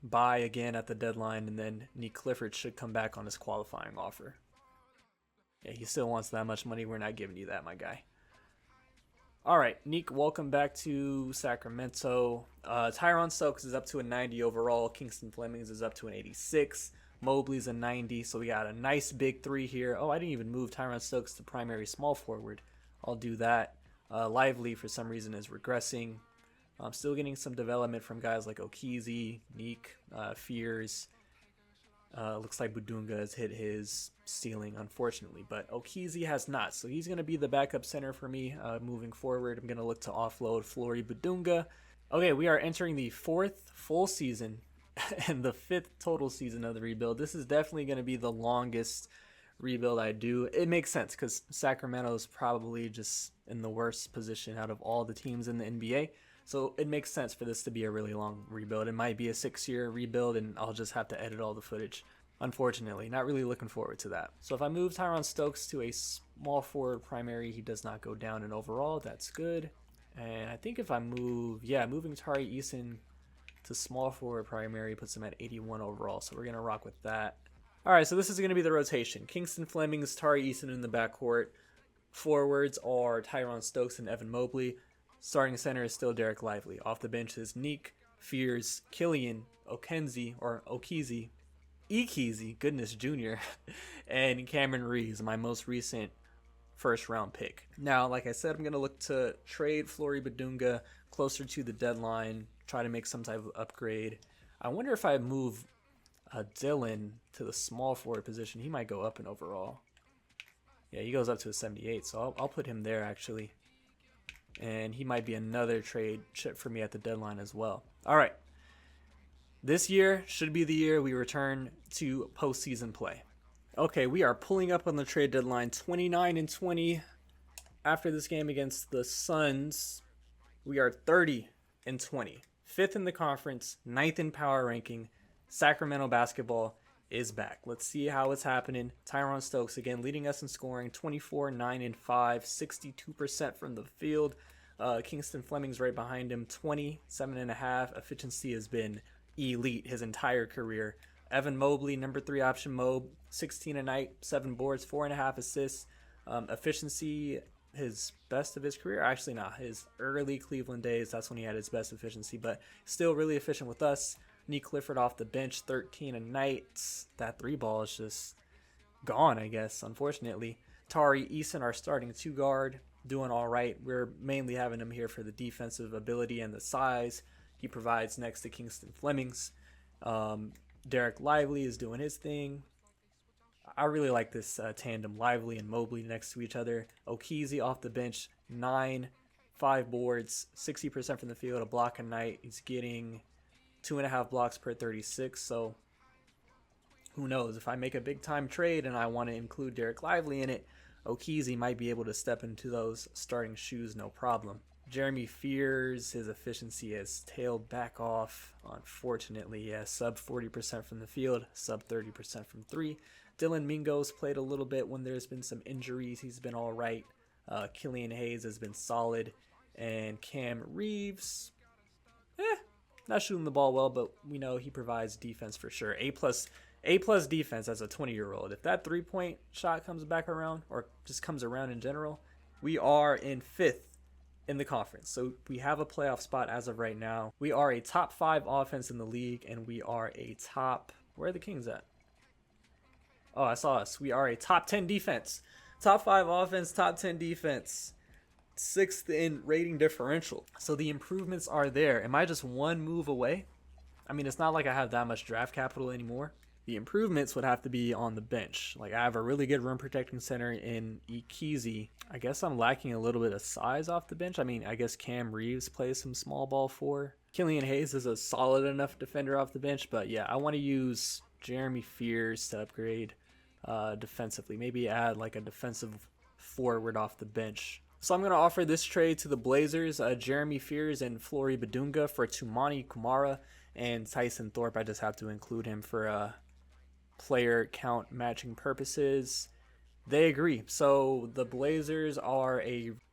buy again at the deadline. And then Nick Clifford should come back on his qualifying offer. Yeah, he still wants that much money. We're not giving you that, my guy. All right, Nick, welcome back to Sacramento. Tyron Stokes is up to a 90 overall. Kingston Flemings is up to an 86. Mobley's a 90. So we got a nice big three here. I didn't even move Tyron Stokes to primary small forward. I'll do that. Lively, for some reason, is regressing. I'm still getting some development from guys like Okeezy, Neek, Fears. Looks like Budunga has hit his ceiling, unfortunately, but Okeezy has not. So he's going to be the backup center for me moving forward. I'm going to look to offload Flory Budunga. Okay, we are entering the 4th full season and the 5th total season of the rebuild. This is definitely going to be the longest rebuild I do. It makes sense because Sacramento is probably just in the worst position out of all the teams in the NBA. So it makes sense for this to be a really long rebuild. It might be a 6-year rebuild, and I'll just have to edit all the footage. Unfortunately, not really looking forward to that. So if I move Tyron Stokes to a small forward primary, he does not go down in overall. That's good. And I think if I moving Tari Eason to small forward primary puts him at 81 overall. So we're going to rock with that. All right, so this is going to be the rotation. Kingston Flemings, Tari Eason in the backcourt. Forwards are Tyron Stokes and Evan Mobley. Starting center is still Derek Lively. Off the bench is Neek, Fears, Killian, Okeezy, goodness, Jr., and Cameron Reeves, my most recent first-round pick. Now, like I said, I'm going to look to trade Flory Budunga closer to the deadline, try to make some type of upgrade. I wonder if I move Dylan to the small forward position. He might go up in overall. Yeah, he goes up to a 78, so I'll put him there, actually. And he might be another trade chip for me at the deadline as well. All right. This year should be the year we return to postseason play. Okay, we are pulling up on the trade deadline 29-20. After this game against the Suns, we are 30-20. 5th in the conference, 9th in power ranking. Sacramento basketball is back. Let's see how it's happening. Tyron Stokes again leading us in scoring, 24, 9, and 5, 62% from the field. Kingston Fleming's right behind him, 27.5. Efficiency has been elite his entire career. Evan Mobley, number 3 option Mob, 16 a night, 7 boards, 4.5 assists. Efficiency, his best of his career. Actually, not his early Cleveland days. That's when he had his best efficiency, but still really efficient with us. Nick Clifford off the bench, 13 a night. That 3-ball is just gone, I guess, unfortunately. Tari Eason, our starting 2-guard, doing all right. We're mainly having him here for the defensive ability and the size he provides next to Kingston Flemings. Derek Lively is doing his thing. I really like this tandem, Lively and Mobley next to each other. Okeezy off the bench, 9, 5 boards, 60% from the field, a block a night. He's getting 2.5 blocks per 36, so who knows? If I make a big-time trade and I want to include Derek Lively in it, Okeezy might be able to step into those starting shoes no problem. Jeremy Fears, his efficiency has tailed back off, unfortunately. Yeah, sub 40% from the field, sub 30% from 3. Dylan Mingos played a little bit when there's been some injuries. He's been all right. Killian Hayes has been solid, and Cam Reeves, not shooting the ball well, but we know he provides defense for sure. A plus defense as a 20-year-old. If that 3-point shot comes back around, or just comes around in general, we are in 5th in the conference. So we have a playoff spot as of right now. We are a top 5 offense in the league, and we are a top, where are the Kings at? Oh, I saw us. We are a top 10 defense. Top 5 offense, top 10 defense. 6th in rating differential. So the improvements are there. Am I just one move away? I mean, it's not like I have that much draft capital anymore. The improvements would have to be on the bench. Like, I have a really good rim protecting center in Ekezie. I guess I'm lacking a little bit of size off the bench. I mean, I guess Cam Reeves plays some small ball 4. Killian Hayes is a solid enough defender off the bench. But yeah, I want to use Jeremy Fears to upgrade defensively. Maybe add like a defensive forward off the bench. So I'm going to offer this trade to the Blazers, Jeremy Fears and Flory Badunga for Tumani Kumara and Tyson Thorpe. I just have to include him for player count matching purposes. They agree. So the Blazers are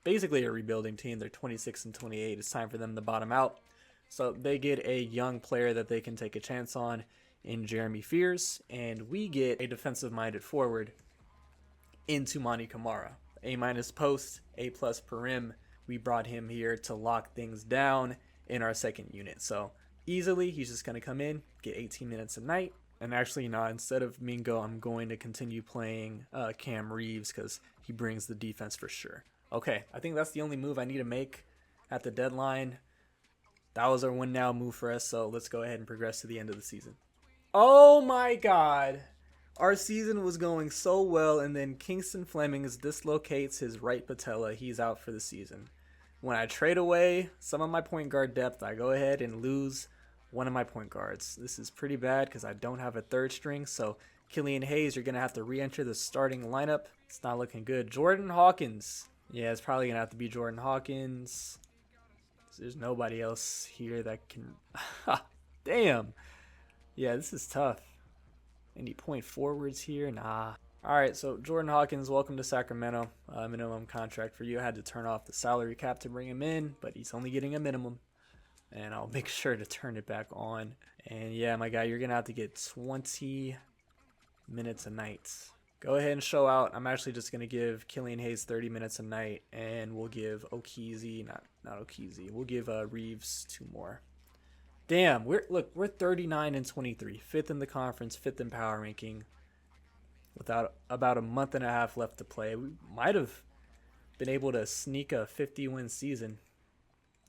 basically a rebuilding team. They're 26 and 28. It's time for them to bottom out. So they get a young player that they can take a chance on in Jeremy Fears, and we get a defensive-minded forward in Tumani Kumara. A- post, A+ perim. We brought him here to lock things down in our second unit. So easily, he's just going to come in, get 18 minutes a night. And actually, instead of Mingo, I'm going to continue playing Cam Reeves because he brings the defense for sure. Okay, I think that's the only move I need to make at the deadline. That was our win now move for us, so let's go ahead and progress to the end of the season. Oh my God. Our season was going so well, and then Kingston Flemings dislocates his right patella. He's out for the season. When I trade away some of my point guard depth, I go ahead and lose one of my point guards. This is pretty bad because I don't have a third string. So Killian Hayes, you're going to have to re-enter the starting lineup. It's not looking good. Jordan Hawkins. Yeah, it's probably going to have to be Jordan Hawkins. There's nobody else here that can... Damn. Yeah, this is tough. Any point forwards here? Nah. All right, so Jordan Hawkins, welcome to Sacramento. Minimum contract for you. I had to turn off the salary cap to bring him in, but he's only getting a minimum. And I'll make sure to turn it back on. And yeah, my guy, you're going to have to get 20 minutes a night. Go ahead and show out. I'm actually just going to give Killian Hayes 30 minutes a night. And we'll give Okezie, not Okezie. We'll give Reeves 2 more. Damn, we're 39 and 23. 5th in the conference, 5th in power ranking. Without about a month and a half left to play. We might have been able to sneak a 50-win season.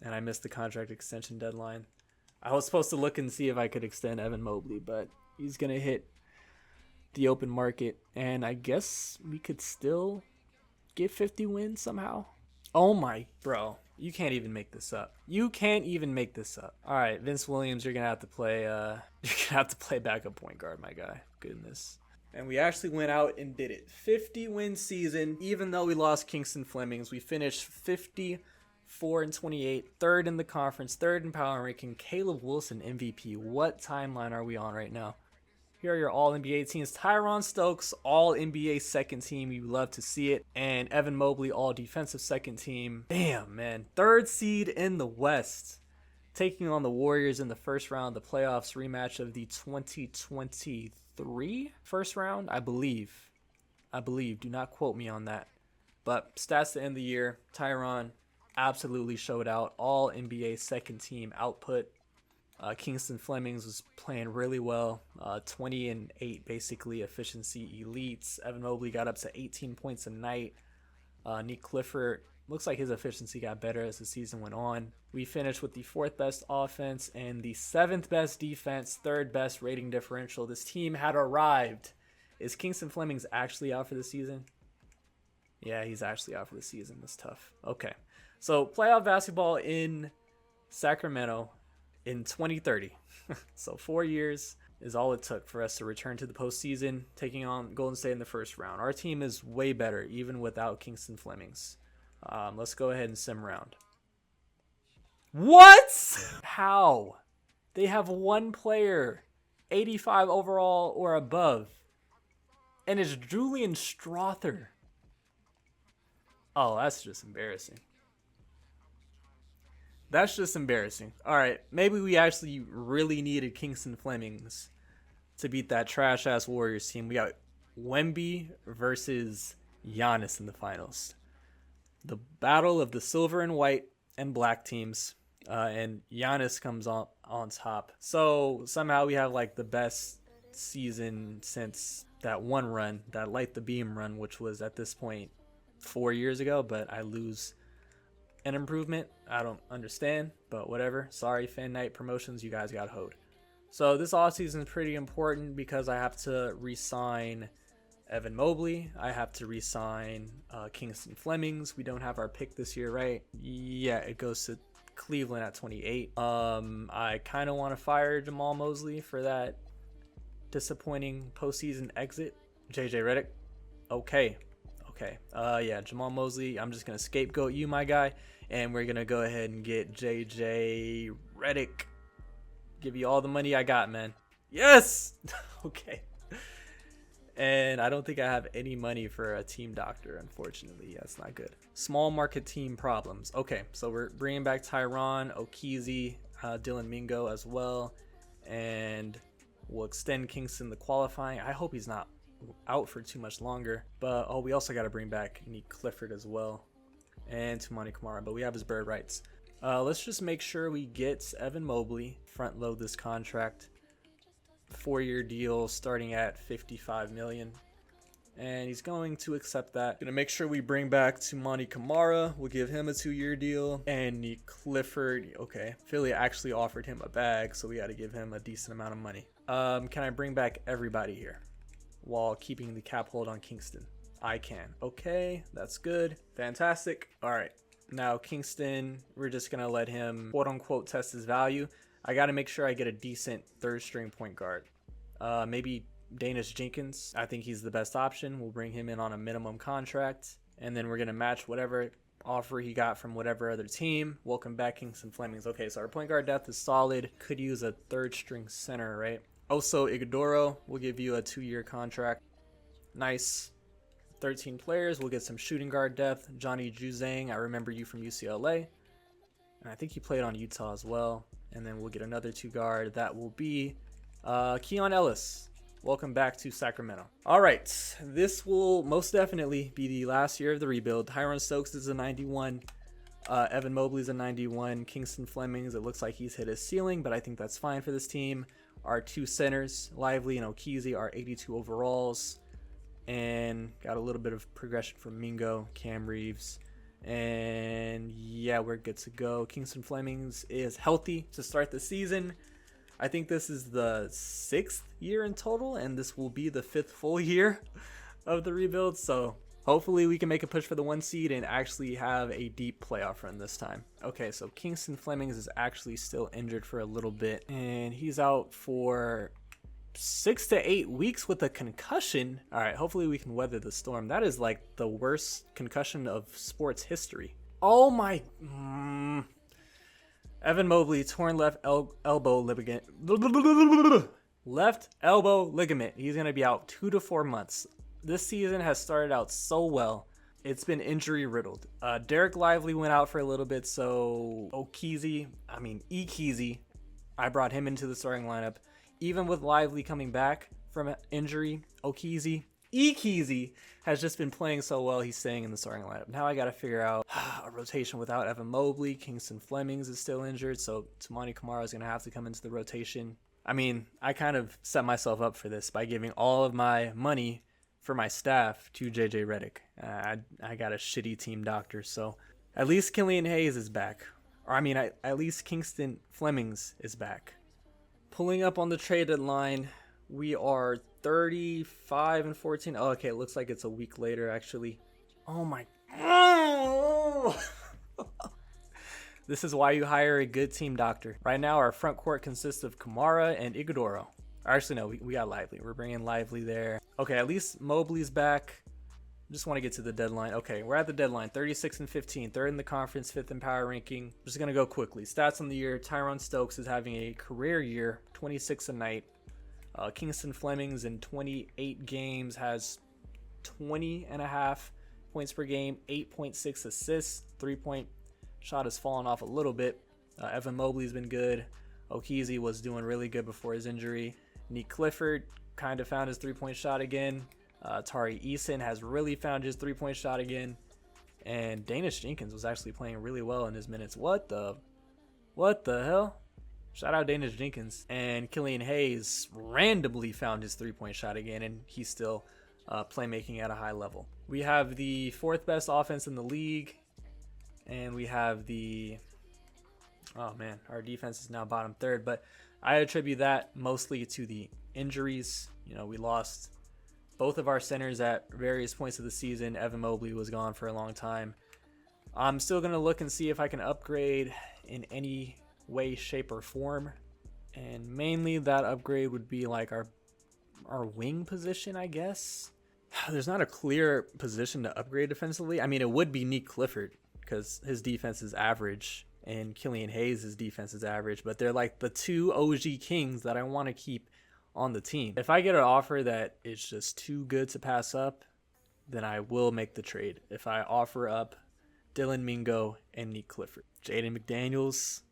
And I missed the contract extension deadline. I was supposed to look and see if I could extend Evan Mobley, but he's going to hit the open market. And I guess we could still get 50 wins somehow. Oh my, bro. You can't even make this up. You can't even make this up. All right, Vince Williams, you're going to have to play backup point guard, my guy. Goodness. And we actually went out and did it. 50-win season. Even though we lost Kingston Flemings, we finished 54 and 28, 3rd in the conference, 3rd in power ranking. Caleb Wilson MVP. What timeline are we on right now? Here are your All-NBA teams. Tyron Stokes, All-NBA second team. You love to see it. And Evan Mobley, All-Defensive second team. Damn, man. 3rd seed in the West. Taking on the Warriors in the first round, the playoffs rematch of the 2023 first round, I believe. Do not quote me on that. But stats to end the year. Tyron absolutely showed out. All-NBA second team output. Kingston Flemings was playing really well. 20 and 8 basically efficiency elites. Evan Mobley got up to 18 points a night. Nick Clifford looks like his efficiency got better as the season went on. We finished with the 4th best offense and the 7th best defense, 3rd best rating differential. This team had arrived. Is Kingston Flemings actually out for the season? Yeah, he's actually out for the season. That's tough. Okay. So playoff basketball in Sacramento in 2030. So 4 years is all it took for us to return to the postseason, taking on Golden State in the first round. Our team is way better, even without Kingston Flemings. Let's go ahead and sim round. What? How? They have one player, 85 overall or above, and it's Julian Strother. Oh, that's just embarrassing. That's just embarrassing. All right, maybe we actually really needed Kingston Flemings to beat that trash ass Warriors team. We got Wemby versus Giannis in the finals. The battle of the silver and white and black teams, and Giannis comes on top. So somehow we have like the best season since that one run, that light the beam run, which was at this point 4 years ago. But I lose an improvement. I don't understand, but whatever. Sorry, Fan Night Promotions, you guys got hoed. So this offseason is pretty important because I have to re-sign Evan Mobley. I have to re-sign Kingston Flemings. We don't have our pick this year, right? Yeah, it goes to Cleveland at 28. I kind of want to fire Jamal Mosley for that disappointing postseason exit. JJ Redick. Okay. Yeah, Jamal Mosley. I'm just going to scapegoat you, my guy. And we're going to go ahead and get JJ Redick. Give you all the money I got, man. Yes! Okay. And I don't think I have any money for a team doctor, unfortunately. That's not good. Small market team problems. Okay, so we're bringing back Tyron, Okeezy, Dylan Mingo as well. And we'll extend Kingston the qualifying. I hope he's not out for too much longer. But, oh, we also got to bring back Nick Clifford as well. And Tumani Kamara, but we have his bird rights. Let's just make sure we get Evan Mobley, front load this contract. 4-year deal starting at $55 million. And he's going to accept that. Gonna make sure we bring back Tumani Kamara. We'll give him a 2-year deal. And Nick Clifford, okay. Philly actually offered him a bag, so we got to give him a decent amount of money. Can I bring back everybody here while keeping the cap hold on Kingston? I can. Okay, that's good. Fantastic. All right. Now, Kingston, we're just going to let him, quote-unquote, test his value. I got to make sure I get a decent third-string point guard. Maybe Danish Jenkins. I think he's the best option. We'll bring him in on a minimum contract, and then we're going to match whatever offer he got from whatever other team. Welcome back, Kingston Flemings. Okay, so our point guard depth is solid. Could use a third-string center, right? Also, Iguodaro, we'll give you a 2-year contract. Nice. 13 players. We'll get some shooting guard depth. Johnny Juzang, I remember you from UCLA. And I think he played on Utah as well. And then we'll get another 2 guard. That will be Keon Ellis. Welcome back to Sacramento. All right. This will most definitely be the last year of the rebuild. Tyron Stokes is a 91. Evan Mobley's a 91. Kingston Flemings, it looks like he's hit his ceiling, but I think that's fine for this team. Our 2 centers, Lively and Okeezy, are 82 overalls. And got a little bit of progression from Mingo, Cam Reeves. And yeah, we're good to go. Kingston Flemings is healthy to start the season. I think this is the 6th year in total, and this will be the 5th full year of the rebuild. So hopefully we can make a push for the 1 seed and actually have a deep playoff run this time. Okay, so Kingston Flemings is actually still injured for a little bit, and he's out for 6 to 8 weeks with a concussion. All right, hopefully we can weather the storm. That is like the worst concussion of sports history. Oh my. Evan Mobley, torn left elbow ligament. Left elbow ligament. He's going to be out 2 to 4 months. This season has started out so well. It's been injury riddled. Derek Lively went out for a little bit, so Ekeezy, I brought him into the starting lineup. Even with Lively coming back from injury, Ekeezy has just been playing so well, he's staying in the starting lineup. Now I got to figure out a rotation without Evan Mobley. Kingston Flemings is still injured, so Tumani Kamara is going to have to come into the rotation. I mean, I kind of set myself up for this by giving all of my money for my staff to JJ Redick. I got a shitty team doctor, so at least Killian Hayes is back. Or I mean, at least Kingston Flemings is back. Pulling up on the trade deadline, we are 35-14. Oh, okay, it looks like it's a week later, actually. Oh my. This is why you hire a good team doctor. Right now, our front court consists of Kamara and Iguodaro. Actually, no, we got Lively. We're bringing Lively there. Okay, at least Mobley's back. Just want to get to the deadline. Okay, we're at the deadline. 36-15, 3rd in the conference, 5th in power ranking. Just going to go quickly. Stats on the year. Tyron Stokes is having a career year, 26 a night. Kingston Flemings in 28 games has 20.5 points per game, 8.6 assists. 3-point shot has fallen off a little bit. Evan Mobley's been good. Okeezy was doing really good before his injury. Nick Clifford kind of found his 3-point shot again. Tari Eason has really found his 3-point shot again. And Danish Jenkins was actually playing really well in his minutes. What the hell? Shout out Danish Jenkins. And Killian Hayes randomly found his 3-point shot again, and he's still playmaking at a high level. We have the 4th best offense in the league, and we have the... Oh man, our defense is now bottom 3rd, but I attribute that mostly to the injuries. You know, we lost both of our centers at various points of the season. Evan Mobley was gone for a long time. I'm still going to look and see if I can upgrade in any way, shape, or form. And mainly that upgrade would be like our wing position, I guess. There's not a clear position to upgrade defensively. I mean, it would be Nick Clifford because his defense is average and Killian Hayes' defense is average. But they're like the 2 OG Kings that I want to keep on the team. If I get an offer that is just too good to pass up, then I will make the trade. If I offer up Dylan Mingo and Nick Clifford. Jaden McDaniels,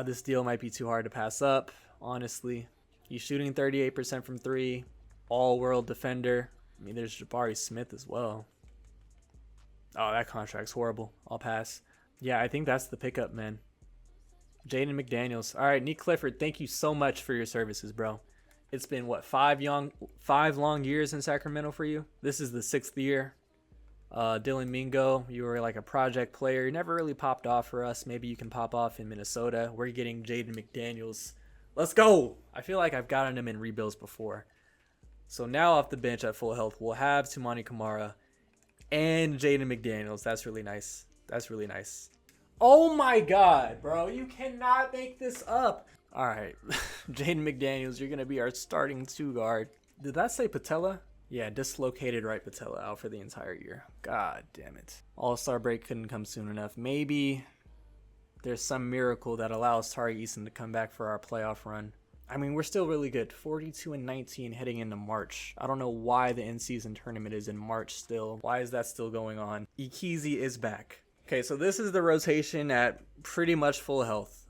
this deal might be too hard to pass up, honestly. He's shooting 38% from 3, all-world defender. I mean, there's Jabari Smith as well. Oh, that contract's horrible. I'll pass. Yeah, I think that's the pickup, man. Jaden McDaniels. All right, Nick Clifford, thank you so much for your services, bro. It's been, what, 5 long years in Sacramento for you? This is the 6th year. Dylan Mingo, you were like a project player. You never really popped off for us. Maybe you can pop off in Minnesota. We're getting Jaden McDaniels. Let's go! I feel like I've gotten him in rebuilds before. So now off the bench at full health, we'll have Toumani Camara and Jaden McDaniels. That's really nice. That's really nice. Oh my god, bro. You cannot make this up. All right. Jaden McDaniels, you're going to be our starting 2 guard. Did that say patella? Yeah, dislocated right patella, out for the entire year. God damn it. All-Star break couldn't come soon enough. Maybe there's some miracle that allows Tari Eason to come back for our playoff run. I mean, we're still really good. 42-19 heading into March. I don't know why the in-season tournament is in March still. Why is that still going on? Okeezy is back. Okay, so this is the rotation at pretty much full health.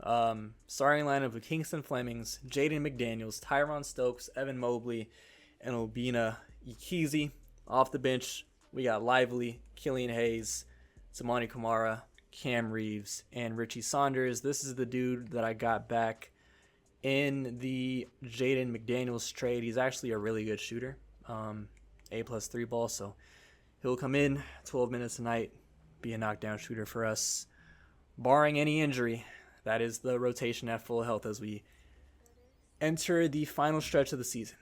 Starting lineup with Kingston Flemings, Jaden McDaniels, Tyron Stokes, Evan Mobley, and Obina Okeezy. Off the bench, we got Lively, Killian Hayes, Toumani Camara, Cam Reeves, and Richie Saunders. This is the dude that I got back in the Jaden McDaniels trade. He's actually a really good shooter, A+ 3 ball, so he'll come in 12 minutes a night, be a knockdown shooter for us, barring any injury. That is the rotation at full health as we enter the final stretch of the season.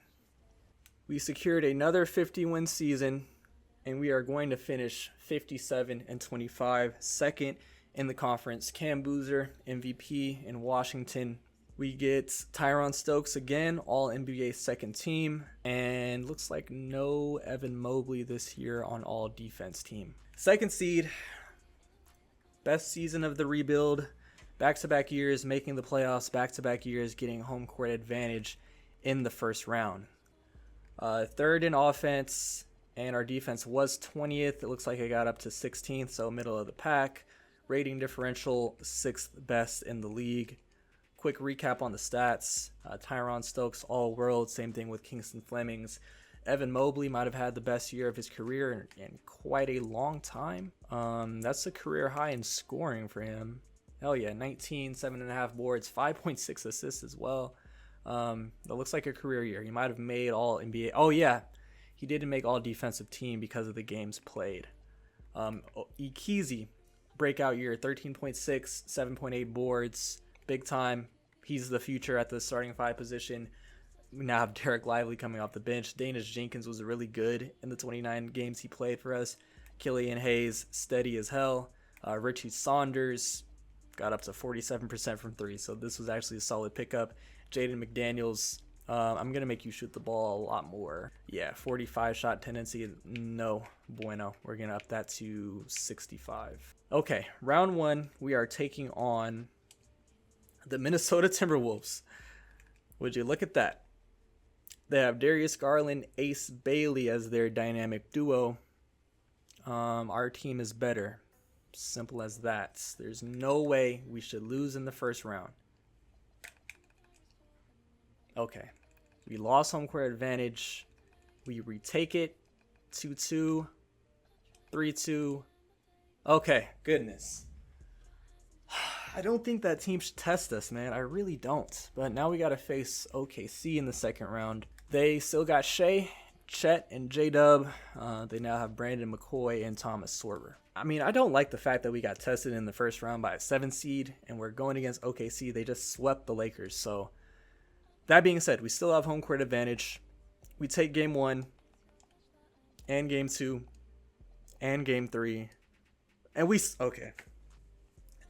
We secured another 50-win season, and we are going to finish 57-25, second in the conference. Cam Boozer, MVP in Washington. We get Tyron Stokes again, all NBA second team, and looks like no Evan Mobley this year on all defense team. Second seed, best season of the rebuild, back-to-back years making the playoffs, back-to-back years getting home court advantage in the first round. Third in offense, and our defense was 20th. It looks like it got up to 16th, so middle of the pack. Rating differential, 6th best in the league. Quick recap on the stats. Tyron Stokes, all-world, same thing with Kingston Flemings. Evan Mobley might have had the best year of his career in quite a long time. That's a career high in scoring for him. Hell yeah, 19, 7.5 boards, 5.6 assists as well. That looks like a career year. He might have made all NBA. Oh yeah, he didn't make all defensive team because of the games played. Okeezy, breakout year, 13.6, 7.8 boards, big time. He's the future at the starting 5 position. We now have Derek Lively coming off the bench. Danish Jenkins was really good in the 29 games he played for us. Killian Hayes, steady as hell. Richie Saunders got up to 47% from 3, so this was actually a solid pickup. Jaden McDaniels, I'm going to make you shoot the ball a lot more. Yeah, 45 shot tendency, no bueno. We're going to up that to 65. Okay, round 1, we are taking on the Minnesota Timberwolves. Would you look at that? They have Darius Garland, Ace Bailey as their dynamic duo. Our team is better. Simple as that. There's no way we should lose in the first round. Okay. We lost home court advantage. We retake it. 2-2. 3-2. Okay, goodness. I don't think that team should test us, man. I really don't. But now we got to face OKC in the second round. They still got Shea, Chet, and J-Dub. They now have Brandon McCoy and Thomas Sorber. I mean, I don't like the fact that we got tested in the first round by a 7 seed, and we're going against OKC. They just swept the Lakers. So, that being said, we still have home court advantage. We take game 1, and game 2, and game 3. And okay.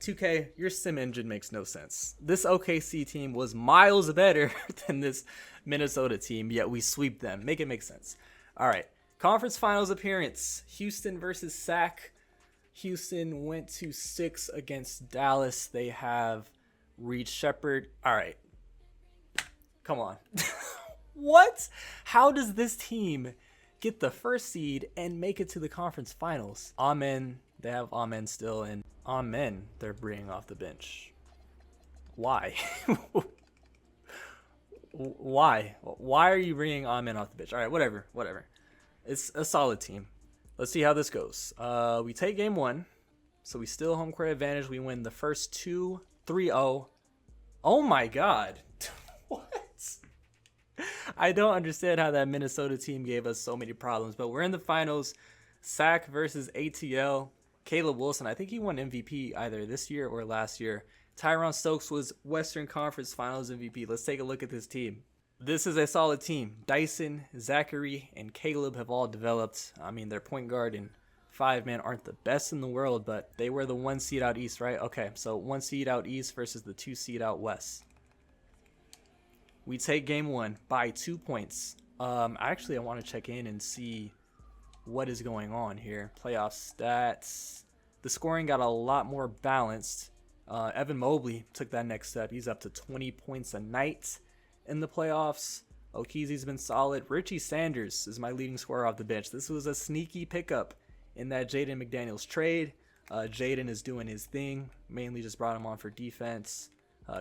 2K, your sim engine makes no sense. This OKC team was miles better than this Minnesota team, yet we sweep them. Make it make sense. All right. Conference finals appearance. Houston versus Sac. Houston went to 6 against Dallas. They have Reed Shepherd. All right. Come on. What? How does this team get the first seed and make it to the conference finals? Amen. They have Amen still, and Amen they're bringing off the bench. Why? Why? Why are you bringing Amen off the bench? All right, whatever. It's a solid team. Let's see how this goes. We take game 1, so we still home court advantage. We win the first 2, 3-0. Oh my God. What? I don't understand how that Minnesota team gave us so many problems, but we're in the finals. Sac versus ATL. Caleb Wilson, I think he won MVP either this year or last year. Tyron Stokes was Western Conference Finals MVP. Let's take a look at this team. This is a solid team. Dyson, Zachary, and Caleb have all developed. I mean, their point guard and 5-man aren't the best in the world, but they were the 1 seed out east, right? Okay, so 1 seed out east versus the 2 seed out west. We take game 1 by 2 points. Actually, I want to check in and see what is going on here. Playoff stats. The scoring got a lot more balanced. Evan Mobley took that next step. He's up to 20 points a night in the playoffs. Okeezy's been solid. Richie Sanders is my leading scorer off the bench. This was a sneaky pickup in that Jaden McDaniels trade. Jaden is doing his thing. Mainly just brought him on for defense.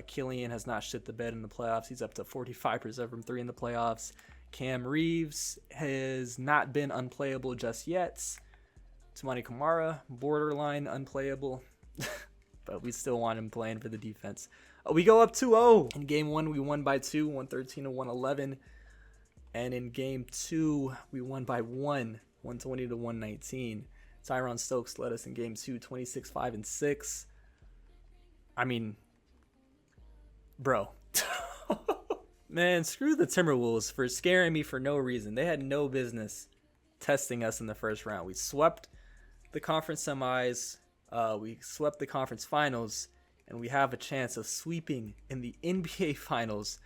Killian has not shit the bed in the playoffs. He's up to 45% from 3 in the playoffs. Cam Reeves has not been unplayable just yet. Tamani Kamara, borderline unplayable. But we still want him playing for the defense. We go up 2-0. In game 1, we won by 2, 113 to 111. And in game 2, we won by 1, 120 to 119. Tyron Stokes led us in game 2, 26, 5, and 6. I mean, bro. Man, screw the Timberwolves for scaring me for no reason. They had no business testing us in the first round. We swept the conference semis. We swept the conference finals. And we have a chance of sweeping in the NBA finals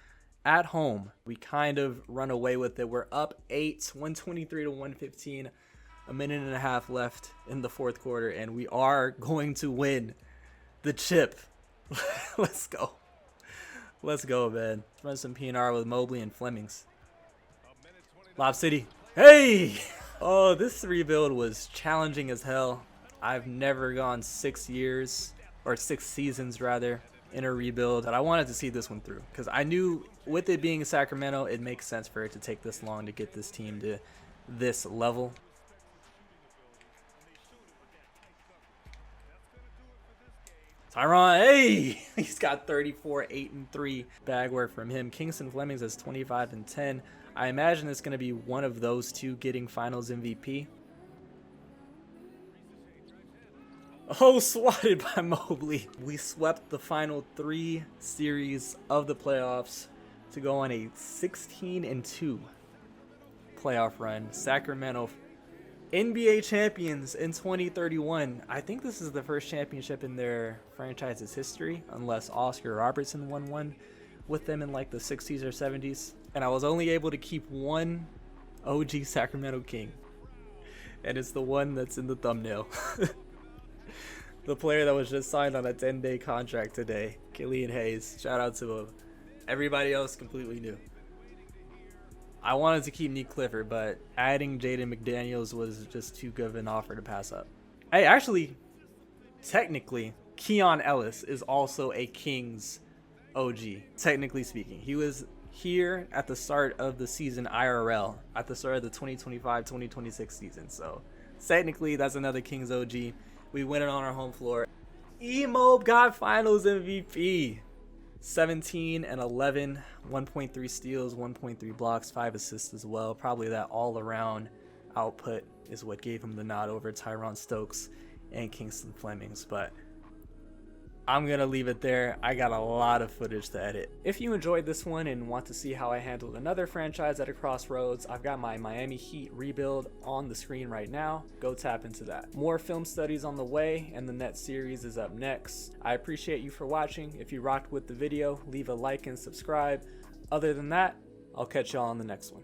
at home. We kind of run away with it. We're up 8, 123 to 115. A minute and a half left in the fourth quarter. And we are going to win the chip. Let's go. Let's go, man. Let's run some PNR with Mobley and Flemings. Lob City. Hey! Oh, this rebuild was challenging as hell. I've never gone 6 years, or 6 seasons rather, in a rebuild. But I wanted to see this one through. Because I knew with it being Sacramento, it makes sense for it to take this long to get this team to this level. Tyron, hey! He's got 34, 8, and 3. Bag work from him. Kingston Flemings has 25 and 10. I imagine it's going to be one of those two getting finals MVP. Oh, swatted by Mobley. We swept the final 3 series of the playoffs to go on a 16-2 playoff run. Sacramento NBA champions in 2031. I think this is the first championship in their franchise's history, unless Oscar Robertson won one with them in like the 60s or 70s. And I was only able to keep one OG Sacramento King. And it's the one that's in the thumbnail. The player that was just signed on a 10-day contract today, Killian Hayes. Shout out to him. Everybody else completely new. I wanted to keep Nick Clifford, but adding Jaden McDaniels was just too good of an offer to pass up. Hey, actually, technically, Keon Ellis is also a Kings OG, technically speaking. He was here at the start of the season IRL, at the start of the 2025-2026 season. So technically, that's another Kings OG. We win it on our home floor. E-Mob got Finals MVP. 17 and 11, 1.3 steals, 1.3 blocks, 5 assists as well. Probably that all-around output is what gave him the nod over Tyron Stokes and Kingston Flemings. But I'm going to leave it there. I got a lot of footage to edit. If you enjoyed this one and want to see how I handled another franchise at a crossroads, I've got my Miami Heat rebuild on the screen right now. Go tap into that. More film studies on the way, and the Net series is up next. I appreciate you for watching. If you rocked with the video, leave a like and subscribe. Other than that, I'll catch y'all on the next one.